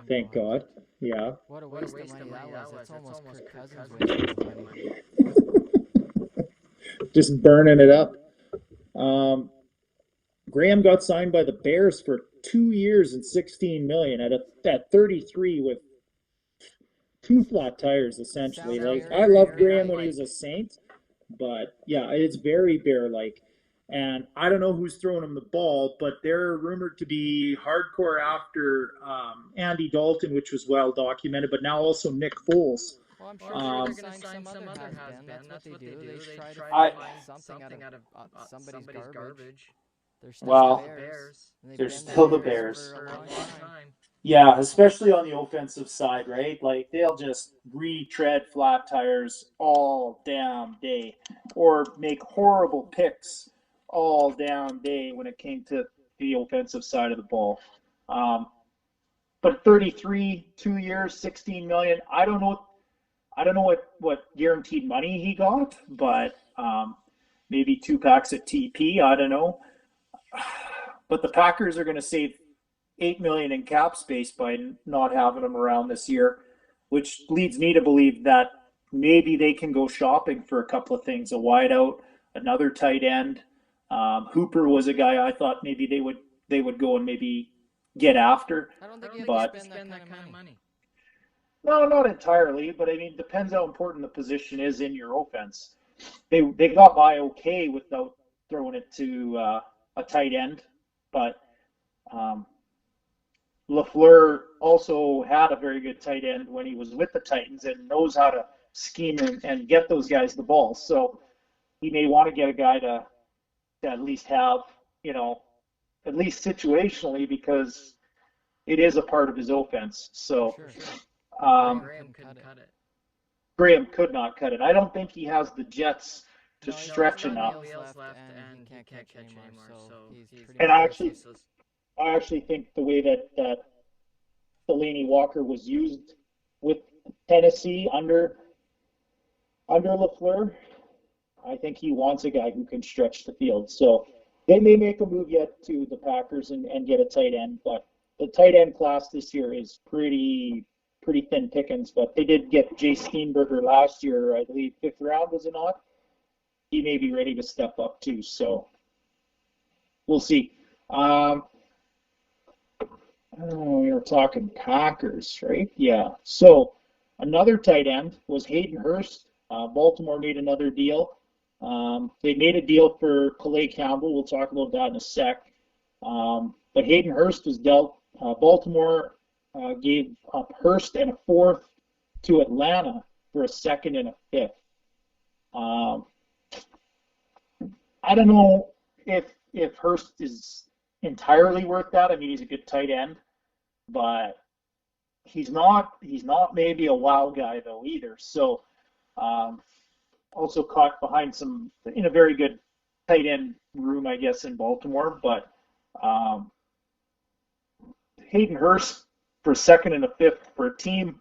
Thank God. Yeah. What a waste of money that was. It's almost Kirk Cousins wasting money. Just burning it up. Graham got signed by the Bears for 2 years and $16 million at 33 with two flat tires essentially. Like I loved Graham when he was a Saint, but yeah, it's very Bear-like. And I don't know who's throwing him the ball, but they're rumored to be hardcore after Andy Dalton, which was well documented, but now also Nick Foles. Well, I'm sure they're going to sign some other has-been. That's what they do. They try to find something out of somebody's garbage. They're still Well, the Bears. And they're they've been still the the Bears Bears. for a long time. Yeah, especially on the offensive side, right? Like they'll just retread flat tires all damn day or make horrible picks all damn day when it came to the offensive side of the ball. But 33, 2 years, 16 million. I don't know what guaranteed money he got, but maybe 2 packs at TP. I don't know. But the Packers are going to save $8 million in cap space by not having him around this year, which leads me to believe that maybe they can go shopping for a couple of things: a wideout, another tight end. Hooper was a guy I thought maybe they would go and maybe get after. I don't think you have to spend that kind of money. No, not entirely, but I mean, depends how important the position is in your offense. They got by okay without throwing it to a tight end, but LaFleur also had a very good tight end when he was with the Titans and knows how to scheme and get those guys the ball. So he may want to get a guy to at least have, at least situationally, because it is a part of his offense. So Graham couldn't cut it. Graham could not cut it. I don't think he has the jets to stretch enough. Left and he can't catch anymore. So he's pretty And much I actually think the way that Delaney Walker was used with Tennessee under LaFleur, I think he wants a guy who can stretch the field. So they may make a move yet to the Packers and get a tight end, but the tight end class this year is pretty thin pickings. But they did get Jay Steenberger last year, I believe 5th round, was it not? He may be ready to step up too. So we'll see. Oh, we were talking Packers, right? Yeah. So another tight end was Hayden Hurst. Baltimore made another deal. They made a deal for Calais Campbell. We'll talk about that in a sec. But Hayden Hurst was dealt. Baltimore gave up Hurst and a fourth to Atlanta for a second and a fifth. Um, I don't know if Hurst is entirely worth that. I mean, he's a good tight end, but he's not maybe a wow guy though either. So um, also caught behind some in a very good tight end room, I guess, in Baltimore. But um, Hayden Hurst for a second and a fifth for a team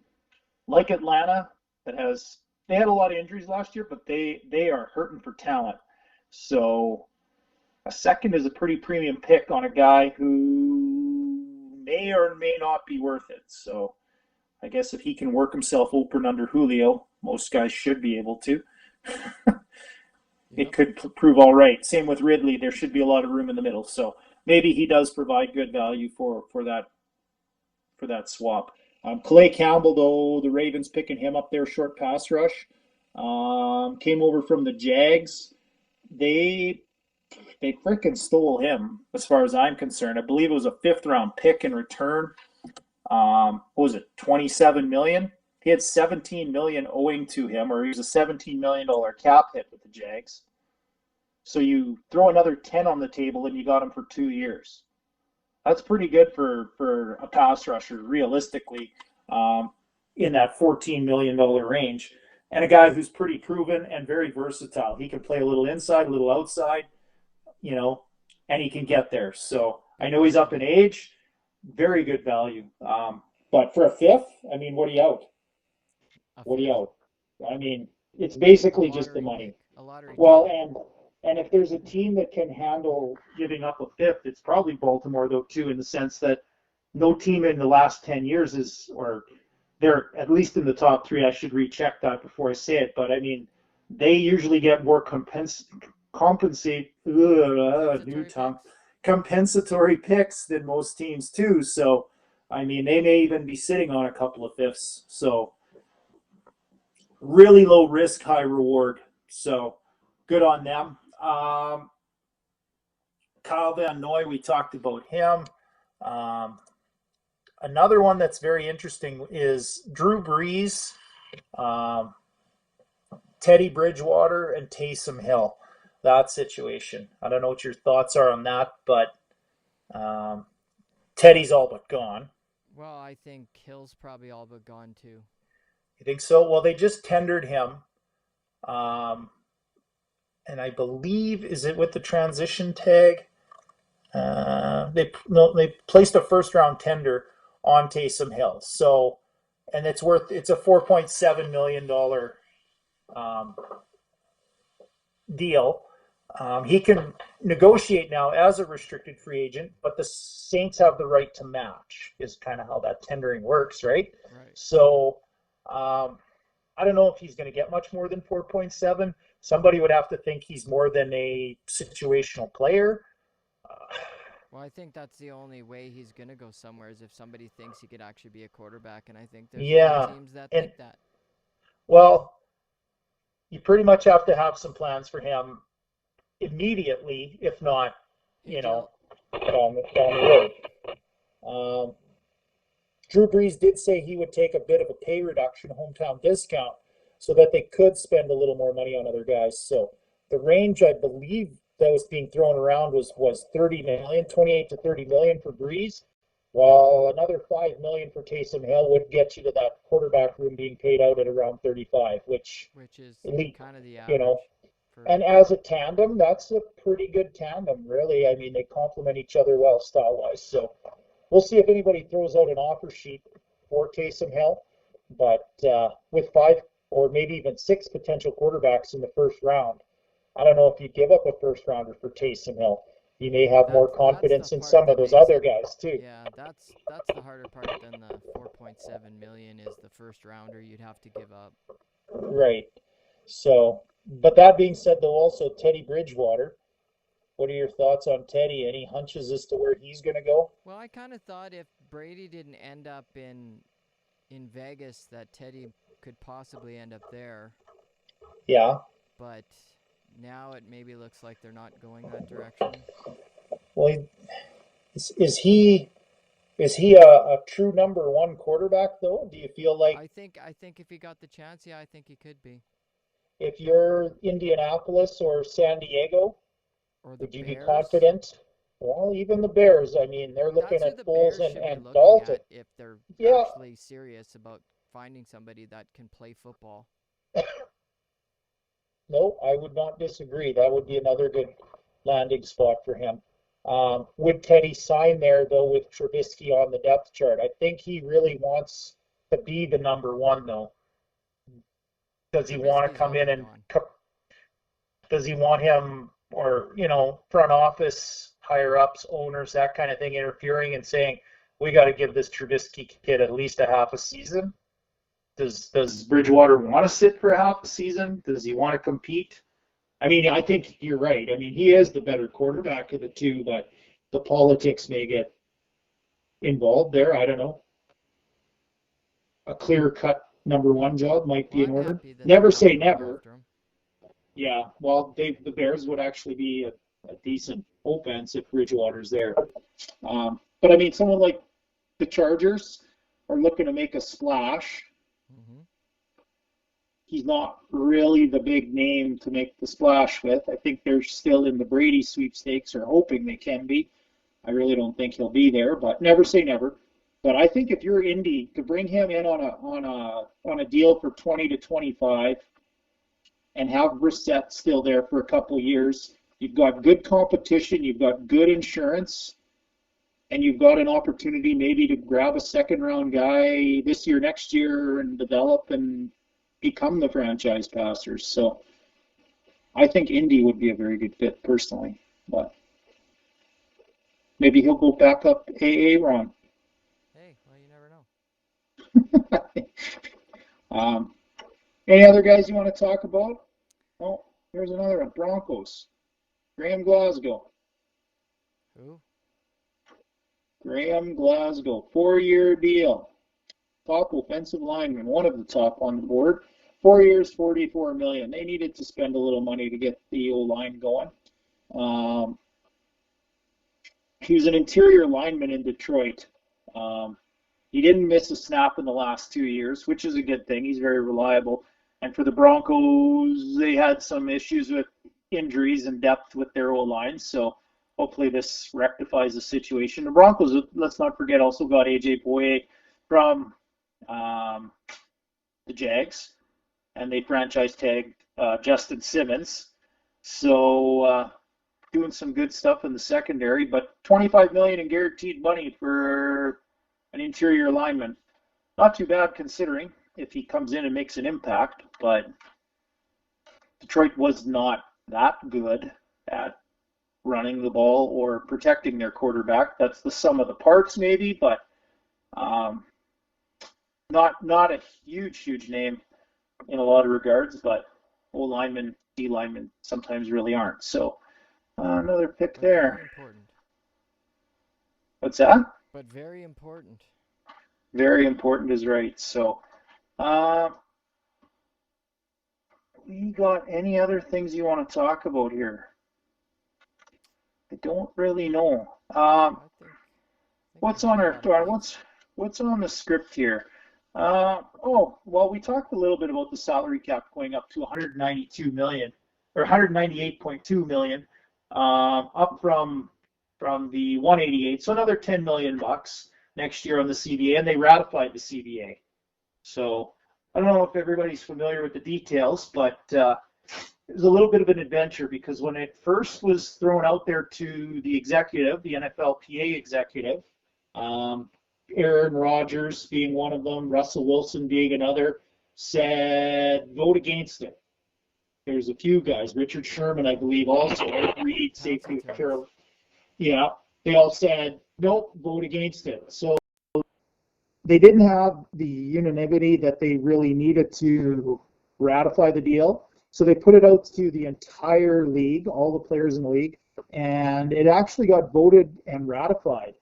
like Atlanta that has they had a lot of injuries last year, but they are hurting for talent. So a second is a pretty premium pick on a guy who may or may not be worth it. So I guess if he can work himself open under Julio, most guys should be able to. It Yep. could prove all right. Same with Ridley. There should be a lot of room in the middle. So maybe he does provide good value for that swap. Calais Campbell, though, the Ravens picking him up there, short pass rush. Came over from the Jags. They they freaking stole him, as far as I'm concerned. I believe it was a fifth round pick in return. What was it, 27 million? He had 17 million owing to him, or he was a $17 million cap hit with the Jags. So you throw another 10 on the table and you got him for 2 years. That's pretty good for a pass rusher, realistically, um, in that $14 million range. And a guy who's pretty proven and very versatile. He can play a little inside, a little outside, you know, and he can get there. So I know he's up in age, very good value. But for a fifth, I mean, what are you out? A What are you fifth. out? I mean, it's A basically just the lottery pick. money. A lottery pick. Well, and if there's a team that can handle giving up a fifth, it's probably Baltimore, though, too, in the sense that no team in the last 10 years is, or they're at least in the top three. I should recheck that before I say it, but I mean, they usually get more compensate new Compensatory tongue picks. compensatory picks than most teams too. So, I mean, they may even be sitting on a couple of fifths. So, really low risk, high reward. So, good on them. Kyle Van Noy, we talked about him. Um, Another one that's very interesting is Drew Brees, um, Teddy Bridgewater, and Taysom Hill. That situation. I don't know what your thoughts are on that, but um, Teddy's all but gone. Well, I think Hill's probably all but gone too. You think so? Well, they just tendered him, um, and I believe is it with the transition tag? They no, they placed a first round tender on Taysom Hill. So, and it's a $4.7 million um, deal. He can negotiate now as a restricted free agent, but the Saints have the right to match. Is kind of how that tendering works, right? Right. So, um, I don't know if he's going to get much more than 4.7. Somebody would have to think he's more than a situational player. Uh, Well, I think that's the only way he's going to go somewhere is if somebody thinks he could actually be a quarterback. And I think there's a few yeah, teams that and think that. well, you pretty much have to have some plans for him immediately, if not, Hey, you know, Jill. down the road. Drew Brees did say he would take a bit of a pay reduction, hometown discount, so that they could spend a little more money on other guys. So the range, I believe, that was being thrown around was 30 million, 28 to 30 million for Brees, while another 5 million for Taysom Hill would get you to that quarterback room being paid out at around 35, which Which is elite, kind of the you know. average for. And as a tandem, that's a pretty good tandem, really. I mean, they complement each other well style wise. So we'll see if anybody throws out an offer sheet for Taysom Hill. But with five or maybe even six potential quarterbacks in the first round, I don't know if you give up a first rounder for Taysom Hill. You may have more That's the confidence in part some of that those makes other it. guys too. Yeah, that's the harder part than the 4.7 million is the first rounder you'd have to give up. Right. So, but that being said, though, also Teddy Bridgewater. What are your thoughts on Teddy? Any hunches as to where he's going to go? Well, I kind of thought if Brady didn't end up in Vegas, that Teddy could possibly end up there. Yeah. But now it maybe looks like they're not going that direction. Well, is he a true number one quarterback though? Do you feel like I think if he got the chance, yeah, I think he could be. if you're Indianapolis or San Diego, Or the would you be Bears. confident? Well, even the Bears, I mean, they're looking That's who at the Foles Bears should be and looking Dalton. at if they're Yeah, actually serious about finding somebody that can play football. no, I would not disagree. That would be another good landing spot for him. Would Teddy sign there though with Trubisky on the depth chart? I think he really wants to be the number one though. Does he want to Trubisky's come in long and gone. does he want him or front office higher ups, owners, that kind of thing interfering and saying we got to give this Trubisky kid at least a half a season? Does Bridgewater want to sit for a half a season? Does he want to compete? I mean, I think you're right. I mean, he is the better quarterback of the two, but the politics may get involved there. I don't know. A clear cut number one job might Well, be in I'm order. happy that they're Never not say going never. after him. Yeah, well, the Bears would actually be a decent offense if Bridgewater's there. But I mean, someone like the Chargers are looking to make a splash. Hmm. He's not really the big name to make the splash with. I think they're still in the Brady sweepstakes or hoping they can be. I really don't think he'll be there, but never say never. But I think if you're Indy, to bring him in on a deal for 20 to 25 and have Brissett still there for a couple of years, you've got good competition, you've got good insurance, and you've got an opportunity maybe to grab a second round guy this year, next year, and develop and become the franchise passers. So I think Indy would be a very good fit personally, but maybe he'll go back up AA Ron. Hey, well, you never know. um, any other guys you want to talk about? Oh, here's another one. Broncos. Graham Glasgow. Who? Graham Glasgow, 4-year deal. Top offensive lineman, one of the top on the board. 4 years, 44 million. They needed to spend a little money to get the O line going. Um, he was an interior lineman in Detroit. Um, he didn't miss a snap in the last 2 years, which is a good thing. He's very reliable. And for the Broncos, they had some issues with injuries and depth with their O line. So hopefully this rectifies the situation. The Broncos, let's not forget, also got AJ Boye from um, the Jags, and they franchise tagged Justin Simmons. So doing some good stuff in the secondary, but 25 million in guaranteed money for an interior lineman. Not too bad considering if he comes in and makes an impact, but Detroit was not that good at running the ball or protecting their quarterback. That's the sum of the parts maybe, but um, not a huge name in a lot of regards, but O linemen, D linemen sometimes really aren't. So another pick But very there. important. What's that? But very important. Very important is right. So uh, we got any other things you want to talk about here? I don't really know. I think we What's hit on a our lot of things. what's on the script here? Oh, well, we talked a little bit about the salary cap going up to 192 million or 198.2 million, up from the 188. So another 10 million bucks next year on the CBA, and they ratified the CBA. So I don't know if everybody's familiar with the details, but it was a little bit of an adventure because when it first was thrown out there to the executive, the NFLPA executive, um, Aaron Rodgers being one of them, Russell Wilson being another, said vote against it. There's a few guys, Richard Sherman, I believe, also, Ed Reed, safety of Pouncy Carolina. Yeah, they all said nope, vote against it. So they didn't have the unanimity that they really needed to ratify the deal. So they put it out to the entire league, all the players in the league, and it actually got voted and ratified.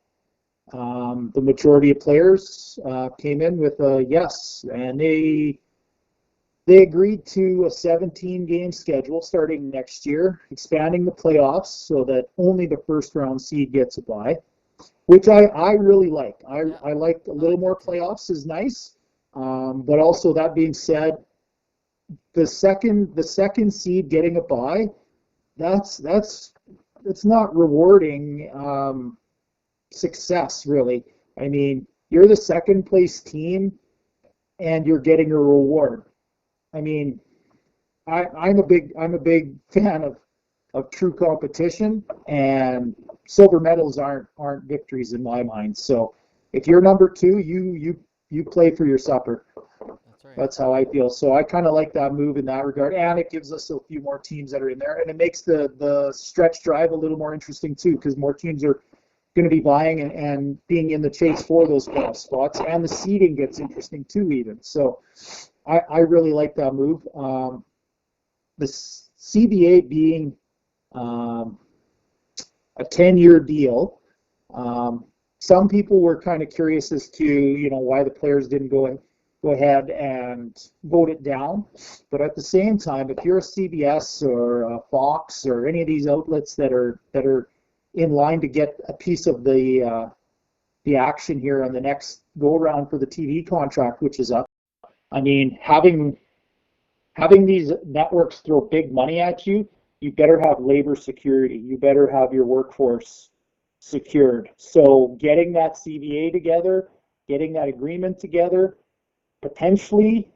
The majority of players came in with a yes, and they agreed to a 17 game schedule starting next year, expanding the playoffs so that only the first round seed gets a bye, which I really like. Yeah, I like a I little like more that too. playoffs is nice. But also that being said, the second seed getting a bye, that's it's not rewarding success really. I mean, you're the second place team and you're getting a reward. I mean, I'm a big fan of true competition, and silver medals aren't victories in my mind. So if you're number two, you play for your supper. That's right. That's how I feel. So I kind of like that move in that regard, and it gives us a few more teams that are in there, and it makes the stretch drive a little more interesting too, because more teams are going to be vying and being in the chase for those playoff spots, and the seeding gets interesting too, even. So I really like that move. The CBA being um, a 10-year deal. Um, some people were kind of curious as to why the players didn't go ahead and vote it down. But at the same time, if you're a CBS or a Fox or any of these outlets that are in line to get a piece of the action here on the next go around for the TV contract, which is up. I mean, having these networks throw big money at you, you better have labor security. You better have your workforce secured. So getting that CBA together, getting that agreement together, potentially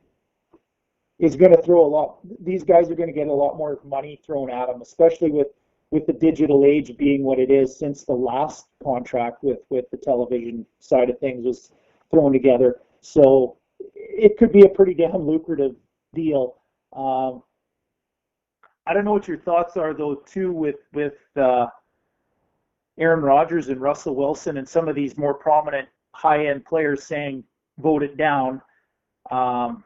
is going to throw a lot. These guys are going to get a lot more money thrown at them, especially with the digital age being what it is since the last contract with the television side of things was thrown together. So it could be a pretty damn lucrative deal. Um, I don't know what your thoughts are though too with Aaron Rodgers and Russell Wilson and some of these more prominent high end players saying vote it down. Um,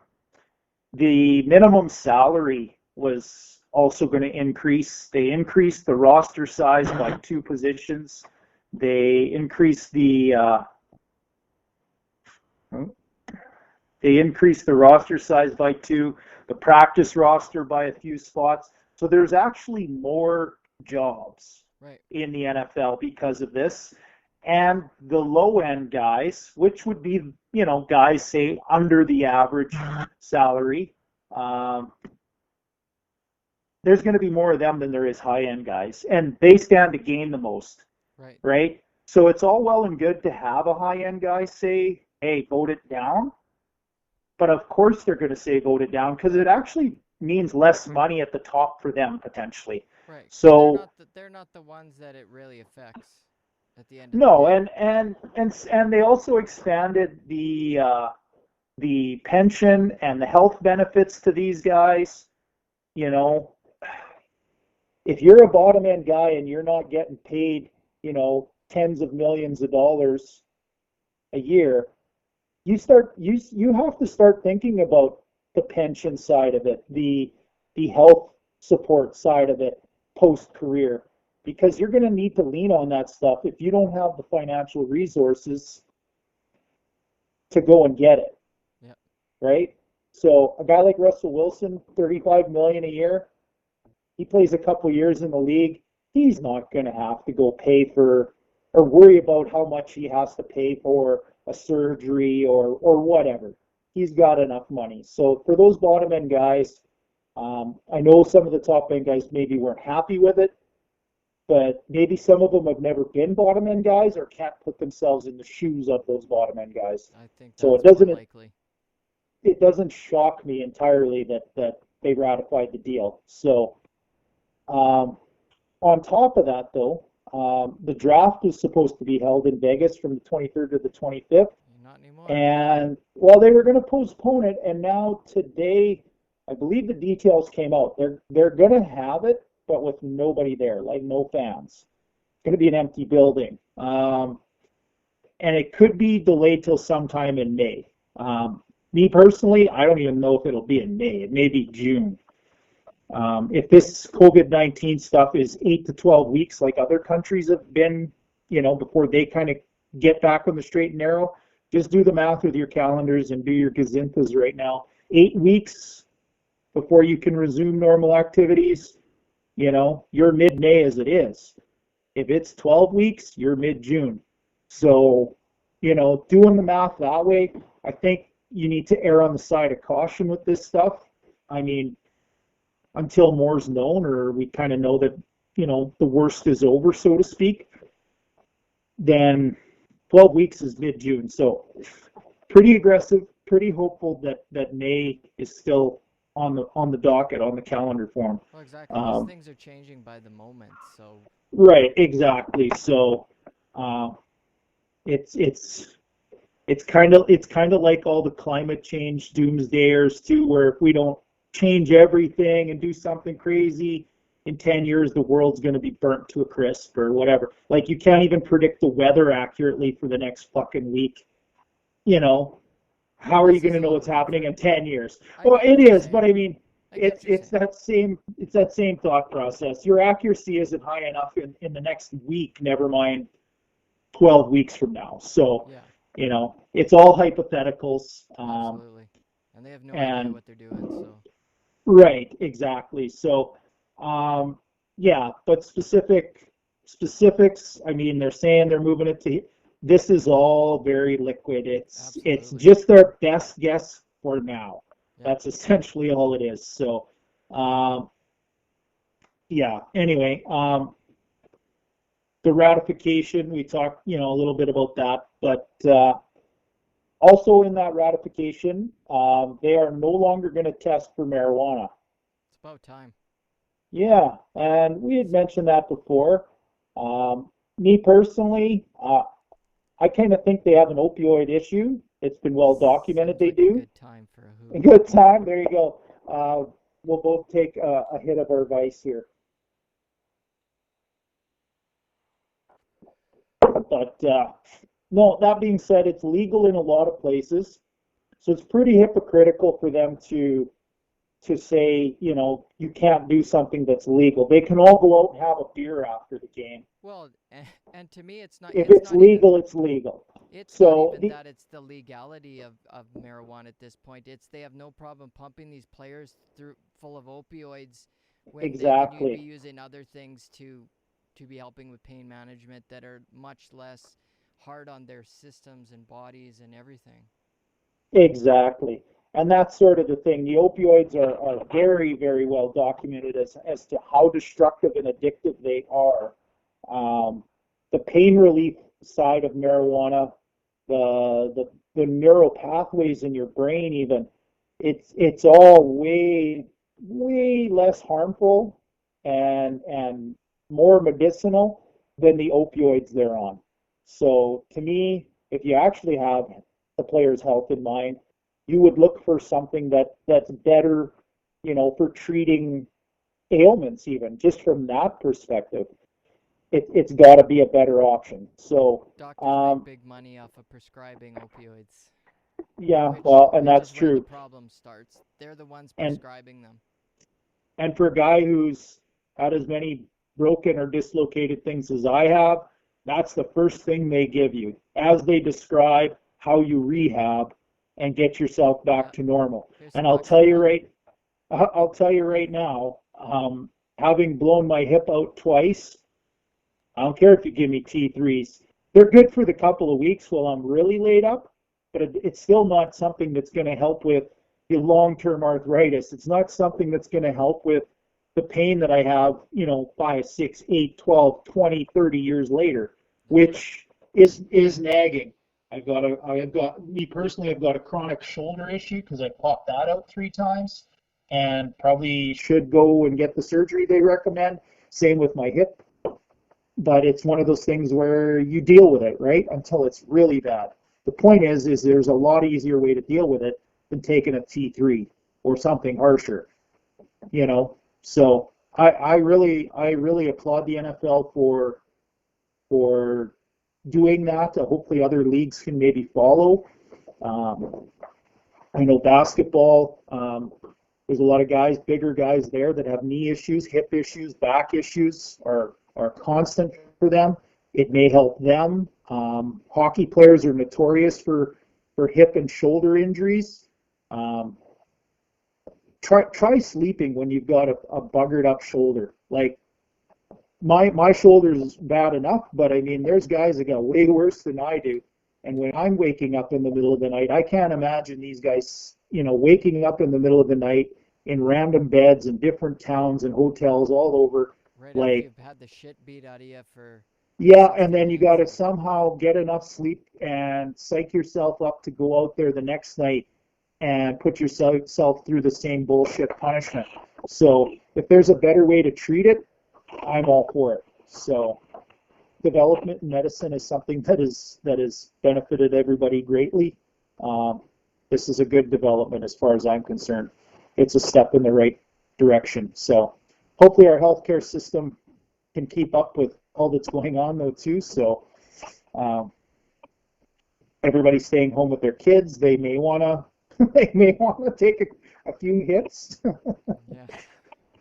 the minimum salary was also going to increase. They increased the roster size by two positions. They increased the roster size by two, the practice roster by a few spots. So there's actually more jobs Right. in the NFL because of this. And the low end guys, which would be, guys say under the average salary, um, there's going to be more of them than there is high end guys. And they stand to gain the most, Right. right? So it's all well and good to have a high end guy say, hey, vote it down. But of course they're going to say vote it down because it actually means less money at the top for them potentially. Right. Because So they're not the ones that it really affects at the end of the no, day. and they also expanded the pension and the health benefits to these guys. You know, if you're a bottom end guy and you're not getting paid, tens of millions of dollars a year, you have to start thinking about the pension side of it, the health support side of it post career, because you're going to need to lean on that stuff if you don't have the financial resources to go and get it, Yep. right? So a guy like Russell Wilson, 35 million a year, he plays a couple years in the league, he's not going to have to go pay for or worry about how much he has to pay for a surgery or whatever. He's got enough money. So for those bottom end guys, I know some of the top end guys maybe weren't happy with it, but maybe some of them have never been bottom end guys or can't put themselves in the shoes of those bottom end guys. I think So that's more likely. it doesn't shock me entirely that they ratified the deal. So um, on top of that, though, the draft was supposed to be held in Vegas from the 23rd to the 25th. Not anymore. And well, they were going to postpone it, and now today, I believe the details came out. They're going to have it, but with nobody there, like no fans. It's going to be an empty building, and it could be delayed till sometime in May. Me personally, I don't even know if it'll be in May. It may be June. If this COVID-19 stuff is 8 to 12 weeks, like other countries have been, before they kind of get back on the straight and narrow, just do the math with your calendars and do your gazinthas right now. 8 weeks before you can resume normal activities, you're mid-May as it is. If it's 12 weeks, you're mid-June. So, doing the math that way, I think you need to err on the side of caution with this stuff. I mean, until more's known or we kind of know that, the worst is over, so to speak, then 12 weeks is mid-June. So pretty aggressive, pretty hopeful that May is still on the docket, on the calendar form. Well, exactly. These things are changing by the moment, so Right, exactly. So it's it's kind of like all the climate change doomsdayers too, where if we don't change everything and do something crazy, in 10 years the world's going to be burnt to a crisp or whatever. Like you can't even predict the weather accurately for the next fucking week. You know, how are you this going is to a know little what's happening in different. 10 years? I Well, get it what you're is, but saying. I mean, I get what you're saying. it's that same thought process. Your accuracy isn't high enough in the next week, never mind 12 weeks from now. So, Yeah, it's all hypotheticals. absolutely. And they have no idea And what they're doing, so right, exactly. So, yeah, but specifics, I mean, they're saying they're moving it to, this is all very liquid. It's absolutely. just their best guess for now. Yep. That's essentially all it is. So, um, yeah, anyway, the ratification, we talked, a little bit about that, but also in that ratification, they are no longer going to test for marijuana. It's about time. Yeah, and we had mentioned that before. Me personally, I kind of think they have an opioid issue. It's been well documented Seems they like a do. good time for a A hoot. good time. There you go. We'll both take a hit of our vice here. But no, that being said, it's legal in a lot of places. So it's pretty hypocritical for them to say, you can't do something that's legal. They can all go out and have a beer after the game. Well, and to me, it's not. If It's it's not even. legal, it's legal. It's not So even the that it's the legality of marijuana at this point. It's they have no problem pumping these players through full of opioids when they could be exactly, using other things to be helping with pain management that are much less hard on their systems and bodies and everything. exactly. And that's sort of the thing. The opioids are very, very well documented as to how destructive and addictive they are. The pain relief side of marijuana, the neural pathways in your brain, even it's all way, way less harmful and more medicinal than the opioids they're on. So to me, if you actually have the player's health in mind, you would look for something that's better, for treating ailments, even just from that perspective. It's got to be a better option. So, Doctors make big money off of prescribing opioids, yeah, which well, and which that's is where the true. problem starts. They're the ones And prescribing them. and for a guy who's had as many broken or dislocated things as I have, that's the first thing they give you as they describe how you rehab and get yourself Yeah, back to normal. here's And some oxycontin. I'll tell you right now, having blown my hip out twice, I don't care if you give me T3s. They're good for the couple of weeks while I'm really laid up, but it's still not something that's going to help with the long-term arthritis. It's not something that's going to help with the pain that I have, 5, 6, 8, 12, 20, 30 years later, That's right. which is nagging. I've got me personally, I've got a chronic shoulder issue because I popped that out 3 times and probably should go and get the surgery they recommend. Same with my hip, but it's one of those things where you deal with it, right? Until it's really bad. The point is there's a lot easier way to deal with it than taking a T3 or something harsher, you know. So I really applaud the NFL for doing that. Hopefully other leagues can maybe follow. Um, I know basketball. There's a lot of guys, bigger guys there that have knee issues, hip issues, back issues are constant for them. It may help them. Hockey players are notorious for hip and shoulder injuries. Um, try sleeping when you've got a buggered up shoulder. Like my shoulder's bad enough, but I mean, there's guys that got way worse than I do. And when I'm waking up in the middle of the night, I can't imagine these guys, waking up in the middle of the night in random beds in different towns and hotels all over. Right after Like, you've had the shit beat out of you for yeah, and 60 then you games. got to somehow get enough sleep and psych yourself up to go out there the next night and put yourself through the same bullshit punishment. So if there's a better way to treat it, I'm all for it. So development in medicine is something that has benefited everybody greatly. Um, this is a good development as far as I'm concerned. It's a step in the right direction. So hopefully our healthcare system can keep up with all that's going on though too. So um, everybody's staying home with their kids. They may wanna they may wanna take a few hits. Yeah.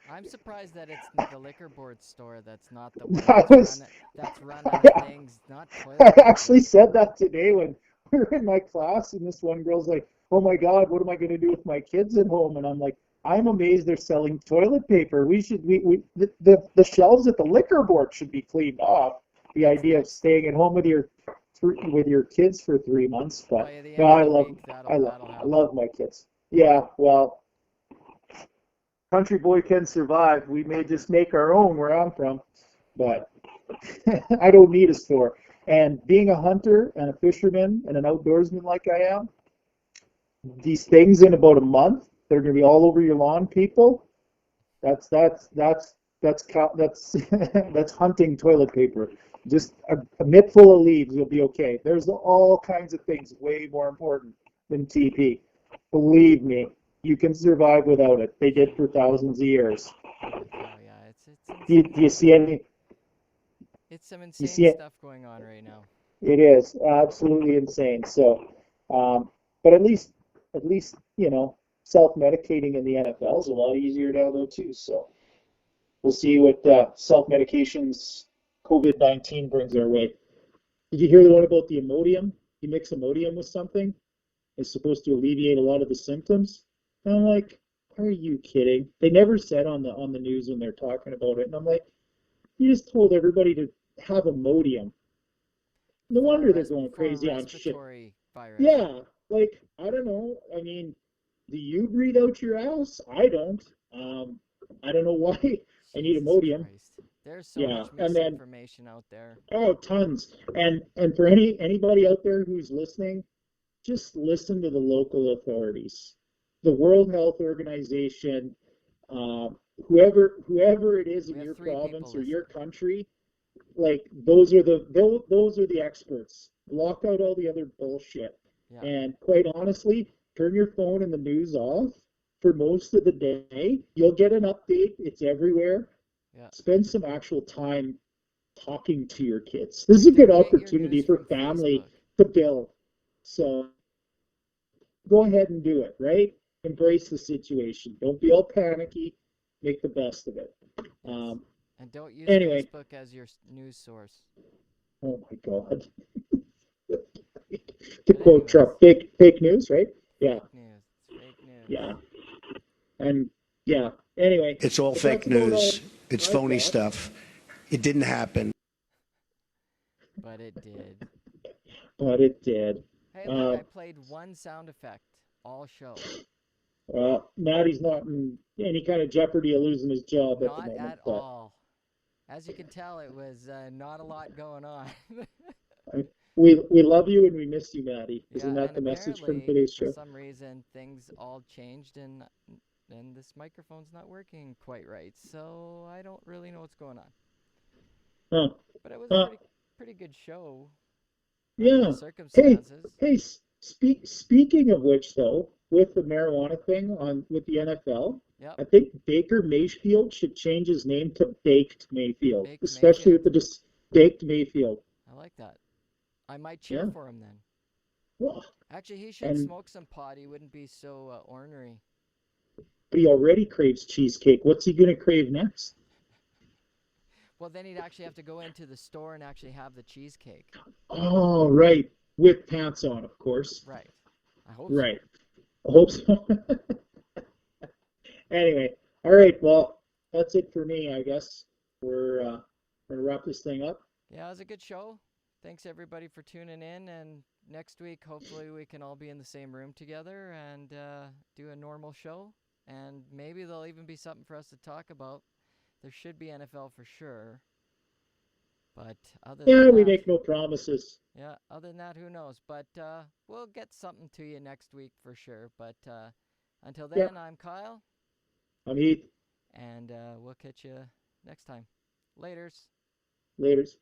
I'm surprised that it's the liquor board store that's not the one I was that's running I, things, not I toilet paper. actually said that today when we were in my class, and this one girl's like, "Oh my God, what am I going to do with my kids at home?" And I'm like, "I'm amazed they're selling toilet paper. The shelves at the liquor board should be cleaned off." The That's idea of next. staying at home with your kids for 3 months, but By the no, end of the week, that'll I happen. love my kids. Yeah, well, country boy can survive. We may just make our own where I'm from, but I don't need a store. And being a hunter and a fisherman and an outdoorsman like I am, these things in about a month, they're going to be all over your lawn, people. That's that's that's that's that's hunting toilet paper. Just a mitt full of leaves, you'll be okay. There's all kinds of things way more important than TP. Believe me, you can survive without it. They did for thousands of years. Oh yeah, it's Do you insane. see any? It's some You insane see it? stuff going on right now. It is absolutely insane. So, but at least self-medicating in the NFL is a lot easier now though too. So we'll see what self-medications COVID-19 brings our way. Did you hear the one about the Imodium? You mix Imodium with something, it's supposed to alleviate a lot of the symptoms. And I'm like, are you kidding? They never said on the news when they're talking about it. And I'm like, you just told everybody to have Imodium. No wonder they're going For a crazy on shit. respiratory virus. Yeah, like I don't know. I mean, do you breathe out your ass? I don't. Um, I don't know why. I need Jesus Imodium. Christ. There's so Yeah, much and then misinformation out there. tons. And for anybody out there who's listening, just listen to the local authorities, the World Health Organization, um, whoever it is We in have your three people province or your listening. country. Like those are the experts. Block out all the other bullshit. Yeah, And quite honestly, turn your phone and the news off for most of the day. You'll get an update. It's everywhere. yeah. Spend some actual time talking to your kids. This is a good Don't get your opportunity news for from family Facebook. to build. So go ahead and do it, right? Embrace the situation. Don't be all panicky. Make the best of it. Yes. Um, And don't use anyway, Facebook as your news source. oh my God. To But quote anyways, Trump, fake news, right? Yeah, fake news. It's fake news. yeah, and yeah. Anyway, It's all but that's fake about news. all It's I've phony got. stuff. It didn't happen. But it did. But it did. Hey, look, Uh, I played one sound effect all show. Maddie's not in any kind of jeopardy of losing his job at the Not moment, at but all. As you can tell, it was not a lot going on. we love you and we miss you, Maddie. Isn't Yeah, that and the message from apparently, today's for show? some reason, things all changed and this microphone's not working quite right. So I don't really know what's going on. Huh? But it was a Uh, pretty good show under the Yeah. Hey, circumstances. hey, speaking of which though, with the marijuana thing on with the NFL, Yep, I think Baker Mayfield should change his name to Baked Mayfield, Baked especially with Mayfield. the just Baked Mayfield. I like that. I might cheer Yeah. for him then. Well, Actually, he should and smoke some pot. He wouldn't be so ornery. but he already craves cheesecake. What's he gonna crave next? Well, then he'd actually have to go into the store and actually have the cheesecake. Oh, right. With pants on, of course. Right. I hope so. Right. I hope so. Anyway, all right. Well, that's it for me, I guess. We're gonna wrap this thing up. Yeah, it was a good show. Thanks everybody for tuning in. And next week, hopefully, we can all be in the same room together and do a normal show. And maybe there'll even be something for us to talk about. There should be NFL for sure. But other than Yeah, we that, make no promises. yeah, other than that, who knows? But we'll get something to you next week for sure. But until Yeah, then, I'm Kyle, I'm Heath. and we'll catch you next time. Laters. Laters.